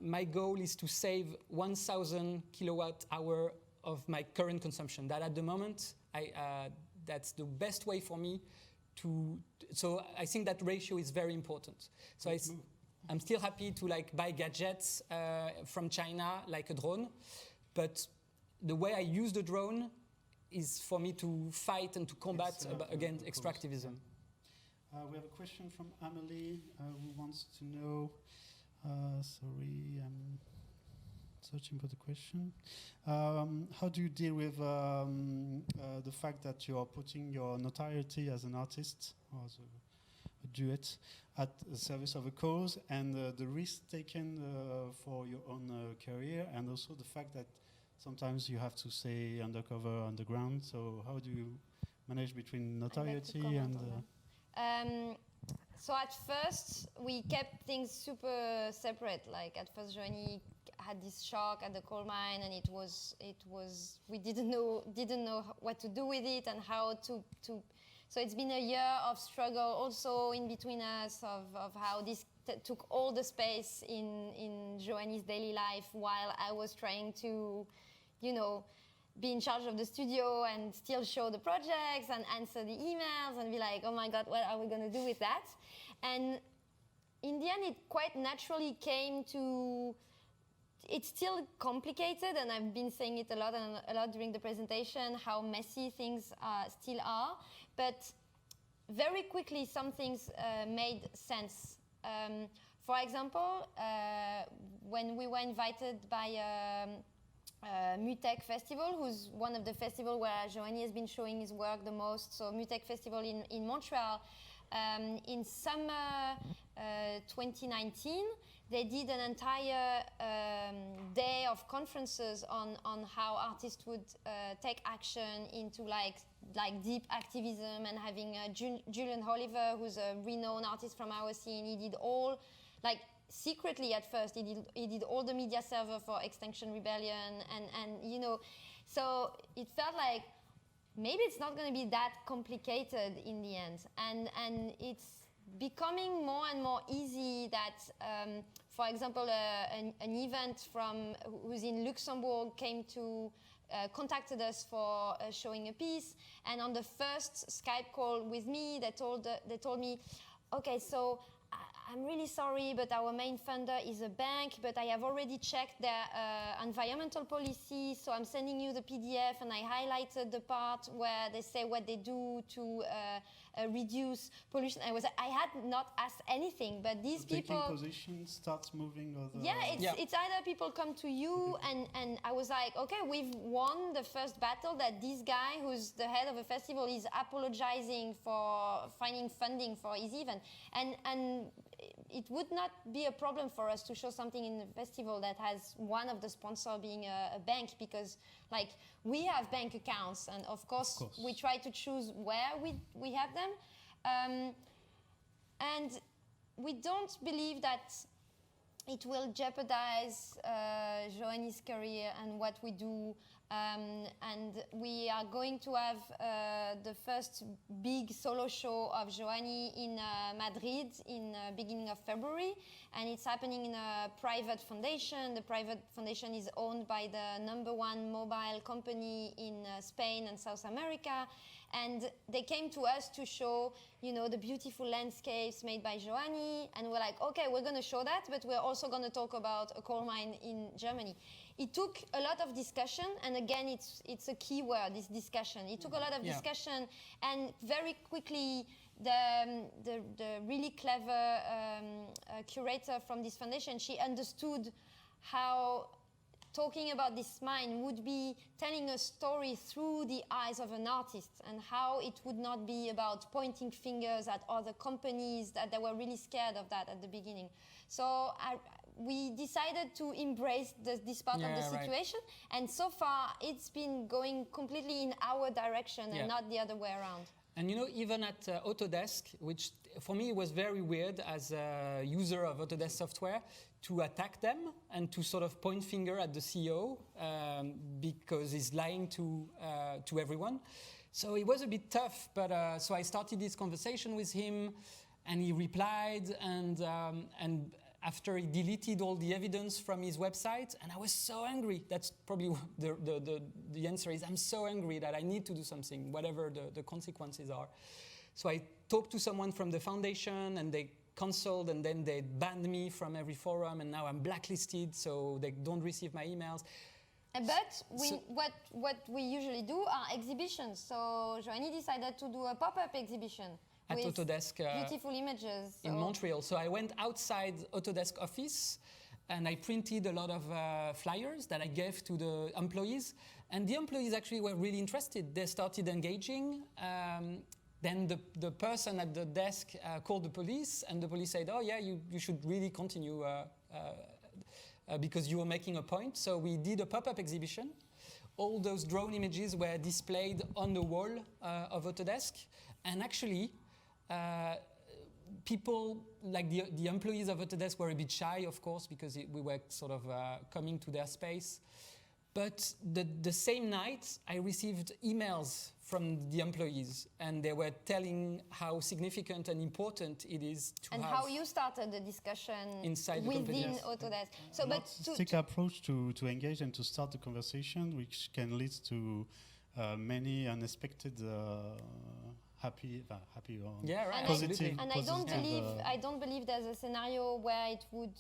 my goal is to save 1,000 kilowatt hour of my current consumption. That at the moment, that's the best way for me to... So I think that ratio is very important. So I'm still happy to buy gadgets from China, like a drone, but the way I use the drone is for me to fight and to combat against extractivism. We have a question from Amelie, who wants to know... sorry, I'm searching for the question. How do you deal with the fact that you are putting your notoriety as an artist or as a duet at the service of a cause, and the risk taken for your own career, and also the fact that sometimes you have to stay undercover, underground? So how do you manage between notoriety and... So at first, we kept things super separate. Like at first, Joanie had this shock at the coal mine, and it was we didn't know what to do with it and how to. So it's been a year of struggle also in between us of how this took all the space in Joanie's daily life while I was trying to, be in charge of the studio and still show the projects and answer the emails and be like, oh my God, what are we going to do with that? And in the end, it quite naturally came to, it's still complicated, and I've been saying it a lot during the presentation, how messy things still are. But very quickly, some things made sense. For example, when we were invited by Mutech Festival, who's one of the festivals where Joanie has been showing his work the most, so Mutech Festival in Montreal, in summer 2019, they did an entire day of conferences on how artists would take action into like deep activism, and having Julian Oliver, who's a renowned artist from our scene. He did all, like secretly at first, he did all the media server for Extinction Rebellion, and so it felt like maybe it's not going to be that complicated in the end, and it's becoming more and more easy that, for example, an event who's in Luxembourg came to contacted us for showing a piece, and on the first Skype call with me, they told me, okay, so I'm really sorry, but our main funder is a bank, but I have already checked their environmental policy, so I'm sending you the PDF, and I highlighted the part where they say what they do to reduce pollution. I had not asked anything, but these people... Taking position starts moving other... Yeah, it's either people come to you, and I was like, okay, we've won the first battle, that this guy who's the head of a festival is apologizing for finding funding for his event. And it would not be a problem for us to show something in the festival that has one of the sponsors being a bank, because like we have bank accounts, and of course. We try to choose where we have them, and we don't believe that it will jeopardize Joanie's career and what we do. And we are going to have the first big solo show of Joanie in Madrid in beginning of February, and it's happening in a private foundation. The private foundation is owned by the #1 mobile company in Spain and South America, and they came to us to show, the beautiful landscapes made by Joanie, and we're like, okay, we're going to show that, but we're also going to talk about a coal mine in Germany. It took a lot of discussion, and again, it's a key word, this discussion. It took a lot of discussion, and very quickly, the really clever curator from this foundation, she understood how talking about this mine would be telling a story through the eyes of an artist, and how it would not be about pointing fingers at other companies, that they were really scared of that at the beginning. So we decided to embrace this part of the situation, and so far it's been going completely in our direction and not the other way around. And even at Autodesk, which for me was very weird as a user of Autodesk software, to attack them and to sort of point finger at the CEO because he's lying to everyone. So it was a bit tough, but so I started this conversation with him, and he replied, and after he deleted all the evidence from his website, and I was so angry. That's probably the answer is, I'm so angry that I need to do something, whatever the consequences are. So I talked to someone from the foundation, and they consoled, and then they banned me from every forum, and now I'm blacklisted, so they don't receive my emails. But what we usually do are exhibitions. So Joanie decided to do a pop-up exhibition at Autodesk, beautiful images in Montreal. So I went outside Autodesk office, and I printed a lot of flyers that I gave to the employees, and the employees actually were really interested. They started engaging. Then the person at the desk called the police, and the police said, oh yeah, you should really continue because you were making a point. So we did a pop-up exhibition. All those drone images were displayed on the wall of Autodesk, and actually people, like the employees of Autodesk were a bit shy, of course, because we were sort of coming to their space. But the same night, I received emails from the employees, and they were telling how significant and important it is to and have... how you started the discussion inside the company, within yes. Autodesk. So, An but artistic approach to engage and to start the conversation, which can lead to many unexpected happy or Yeah, right. positive. And I don't believe there's a scenario where it would.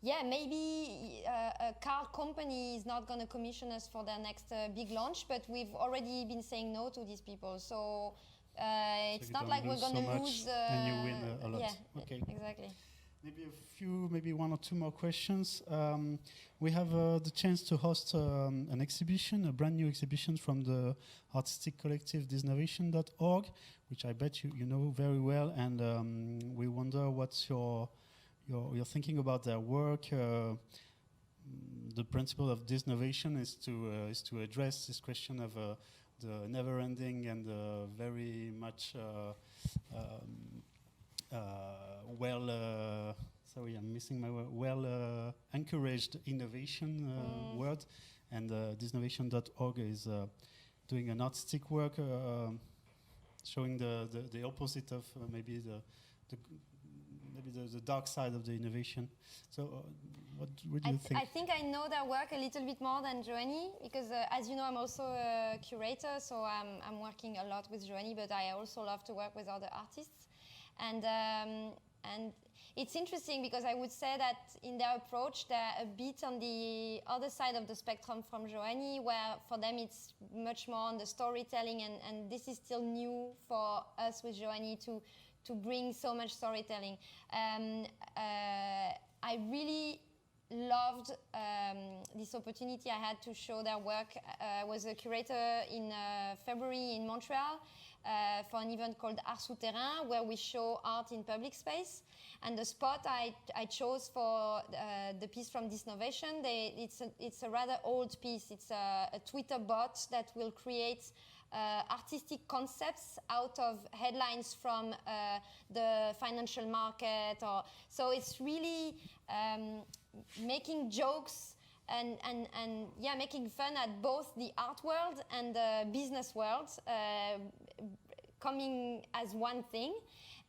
Maybe a car company is not going to commission us for their next big launch, but we've already been saying no to these people. So it's you not don't like we're lose going so to much lose. and you win a lot. Yeah, Okay. exactly. Maybe one or two more questions. We have the chance to host an exhibition, a brand new exhibition from the artistic collective thisnovation.org, which I bet you know very well, and we wonder what's your thinking about their work. The principle of thisnovation is to address this question of the never-ending and very much encouraged innovation word, and thisnovation.org is doing an artistic work showing the opposite of maybe the dark side of the innovation. So what would you think? I think I know their work a little bit more than Joanie, because as you know, I'm also a curator, so I'm working a lot with Joanie, but I also love to work with other artists. And it's interesting because I would say that in their approach, they're a bit on the other side of the spectrum from Joanie, where for them it's much more on the storytelling, and this is still new for us with Joanie to bring so much storytelling. I really loved this opportunity I had to show their work. I was a curator in February in Montreal for an event called Art Souterrain, where we show art in public space. And the spot I chose for the piece from Thisnovation, it's a rather old piece. It's a Twitter bot that will create artistic concepts out of headlines from the financial market. So it's really making jokes and making fun at both the art world and the business world, coming as one thing.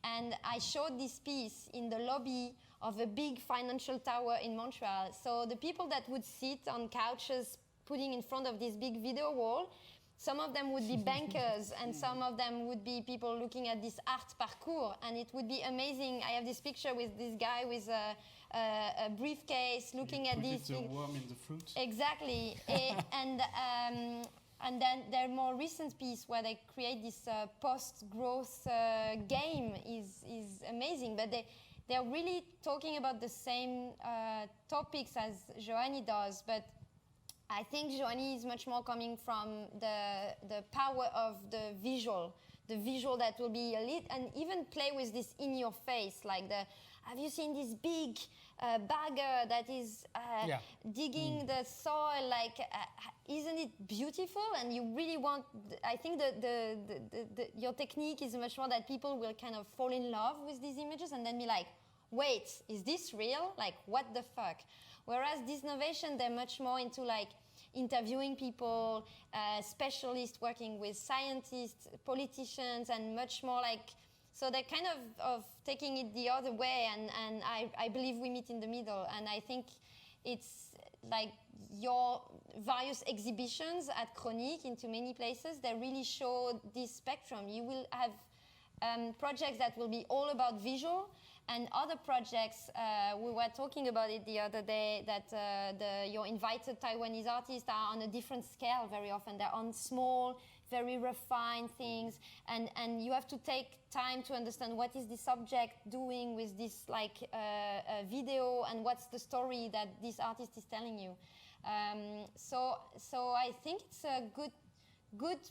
And I showed this piece in the lobby of a big financial tower in Montreal. So the people that would sit on couches putting in front of this big video wall, some of them would be bankers, and some of them would be people looking at this art parcours, and it would be amazing. I have this picture with this guy with a briefcase looking at this. The worm in the fruit. Exactly. And then their more recent piece where they create this post-growth game is amazing. But they're really talking about the same topics as Joanie does, but I think Joanie is much more coming from the power of the visual that will be elite, and even play with this in your face, like have you seen this big bagger that is digging the soil? Like, isn't it beautiful? And you really want, I think your technique is much more that people will kind of fall in love with these images and then be like, wait, is this real? Like, what the fuck? Whereas Thisnovation, they're much more into like interviewing people, specialists working with scientists, politicians, and much more like, so they're kind of taking it the other way, and I believe we meet in the middle. And I think it's like your various exhibitions at Chroniques into many places, they really show this spectrum. You will have projects that will be all about visual, and other projects, we were talking about it the other day, that your invited Taiwanese artists are on a different scale very often. They're on small, very refined things, and you have to take time to understand what is the subject doing with this video, and what's the story that this artist is telling you. So I think it's a good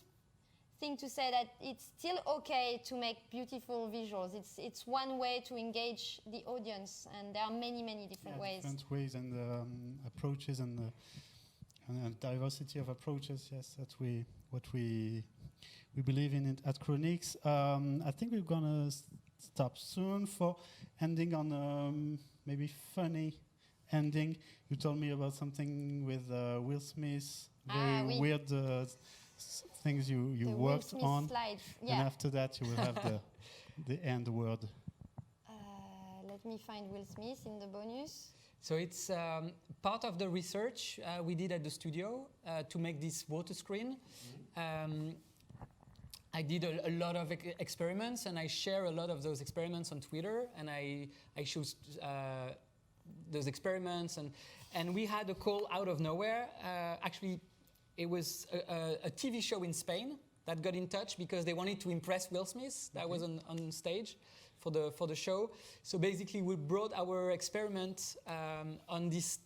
thing to say that it's still okay to make beautiful visuals. It's one way to engage the audience, and there are many different ways. Different ways and approaches and diversity of approaches. Yes, that's what we believe in it at Chroniques. I think we're gonna stop soon. For ending on maybe funny ending, you told me about something with Will Smith, very weird things you worked on. Slides. Yeah. And after that, you will have the end word. Let me find Will Smith in the bonus. So it's part of the research we did at the studio to make this water screen. I did a lot of experiments, and I share a lot of those experiments on Twitter, and I show those experiments, and we had a call out of nowhere. Actually, it was a TV show in Spain that got in touch because they wanted to impress Will Smith. That was on stage for the show. So basically, we brought our experiment on this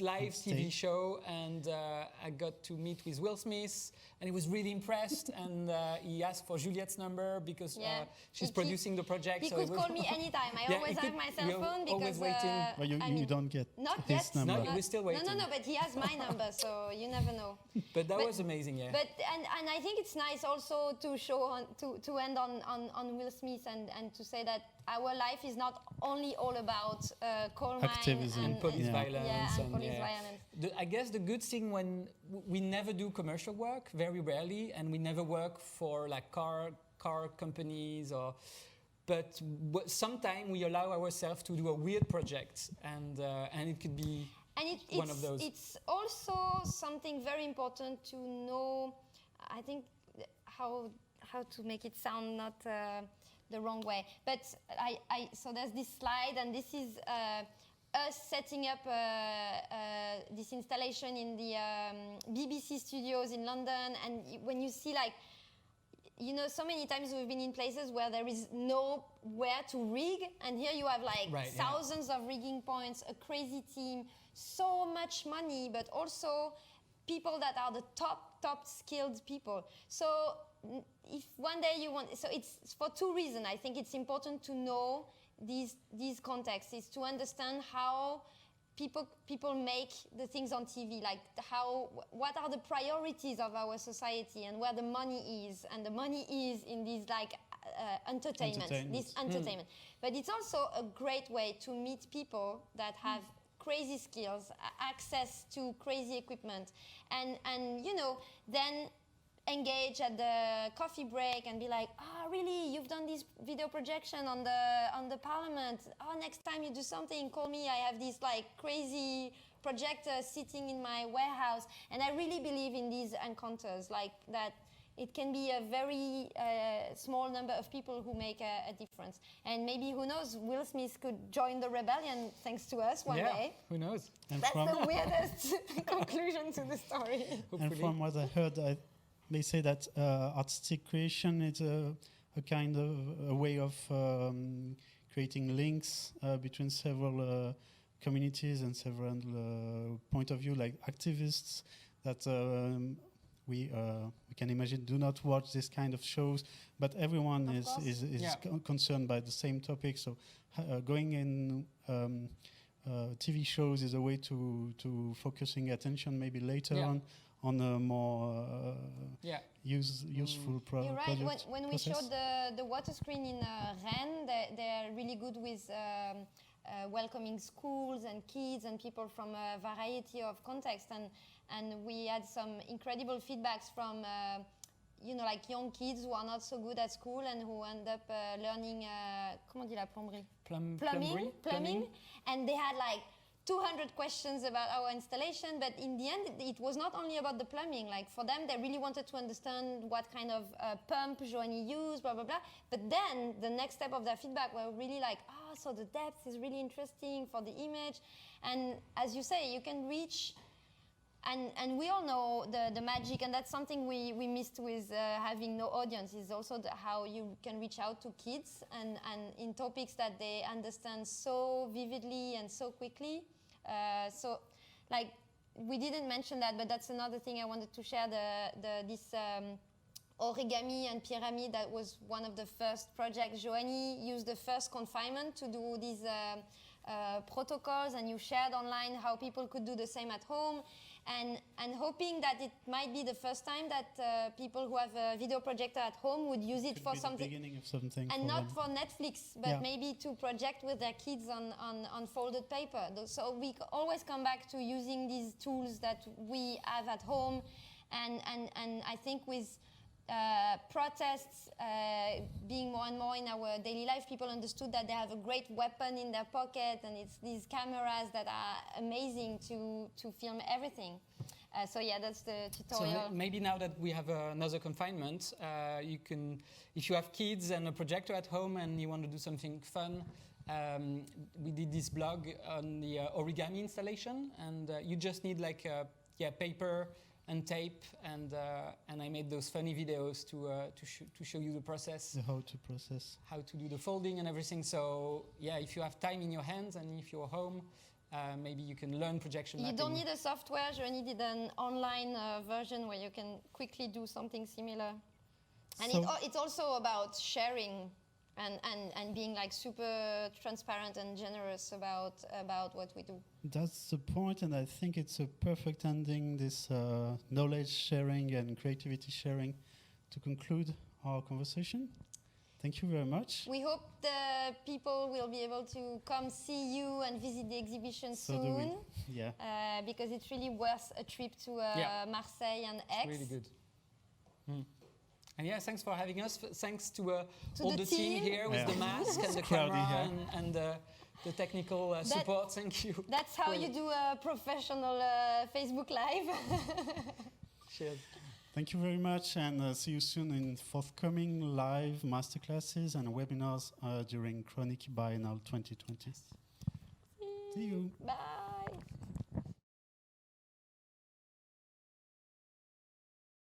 live TV show, and I got to meet with Will Smith, and he was really impressed, and he asked for Juliette's number because she's producing the project. He could call me anytime. I always have my cell phone because but you don't get not his yet. number. No, we're still waiting. No, but he has my number, so you never know. But that was amazing, yeah. But and I think it's nice also to show to end on Will Smith and to say that our life is not only all about coal mine activism and police violence. Yeah, and police violence. I guess the good thing when we never do commercial work, very rarely, and we never work for like car companies but sometimes we allow ourselves to do a weird project, and it could be one of those. It's also something very important to know. I think how to make it sound not the wrong way. But so there's this slide, and this is us setting up this installation in the BBC studios in London. And when you see, like, you know, so many times we've been in places where there is nowhere to rig, and here you have like thousands of rigging points, a crazy team, so much money, but also people that are the top skilled people. So if one day you want, so it's for two reasons. I think it's important to know these contexts, is to understand how people make the things on TV, like what are the priorities of our society and where the money is, and the money is in these like entertainment. But it's also a great way to meet people that have crazy skills, access to crazy equipment, and you know, then engage at the coffee break and be like, really, you've done this video projection on the parliament. Next time you do something, call me. I have this like crazy projector sitting in my warehouse. And I really believe in these encounters, like that it can be a very small number of people who make a difference. And maybe, who knows, Will Smith could join the rebellion thanks to us one day. Who knows? And that's the weirdest conclusion to the story. And from what I heard, they say that artistic creation is a kind of a way of creating links between several communities and several point of view, like activists that we can imagine do not watch this kind of shows, but everyone is concerned by the same topic. So going in TV shows is a way to focusing attention maybe later on a more useful You're right. project. When we showed the water screen in Rennes, they're really good with welcoming schools and kids and people from a variety of contexts. And we had some incredible feedbacks from like young kids who are not so good at school and who end up learning comment on dit la plomberie? Plumbing. And they had like 200 questions about our installation, but in the end, it was not only about the plumbing. Like, for them, they really wanted to understand what kind of pump Joanie used, blah, blah, blah. But then the next step of their feedback were really like, so the depth is really interesting for the image. And as you say, you can reach, and we all know the magic, and that's something we missed with having no audience, is also how you can reach out to kids and in topics that they understand so vividly and so quickly. So, like, we didn't mention that, but that's another thing I wanted to share, this origami and pyramid. That was one of the first projects. Joanie used the first confinement to do these protocols, and you shared online how people could do the same at home. and hoping that it might be the first time that people who have a video projector at home would use it for The something. beginning of something. And for not them. for Netflix, but Yeah. maybe to project with their kids on folded paper. So we always come back to using these tools that we have at home. And I think with protests being more and more in our daily life, people understood that they have a great weapon in their pocket, and it's these cameras that are amazing to film everything. So yeah, that's the tutorial. So maybe now that we have another confinement, you can, if you have kids and a projector at home and you want to do something fun, we did this blog on the Origami Installation, and you just need like paper and tape, and I made those funny videos to show you the process, How to process. how to do the folding and everything. So yeah, if you have time in your hands and if you're home, maybe you can learn projection You mapping. don't need a software. Joanie did an online version where you can quickly do something similar. And So- it's also about sharing and being like super transparent and generous about what we do. That's the point, and I think it's a perfect ending, this knowledge sharing and creativity sharing, to conclude our conversation. Thank you very much. We hope the people will be able to come see you and visit the exhibition So do we. soon, Yeah. because it's really worth a trip to Marseille and Aix. Really good. And yeah, thanks for having us. Thanks to all the the team team. here with Yeah. the mask and the crowdy camera here. and the technical support. Thank you. That's how you Brilliant. do a professional Facebook Live. Cheers. Thank you very much, and see you soon in forthcoming live masterclasses and webinars during Chroniques Biennale 2020. See you. Bye.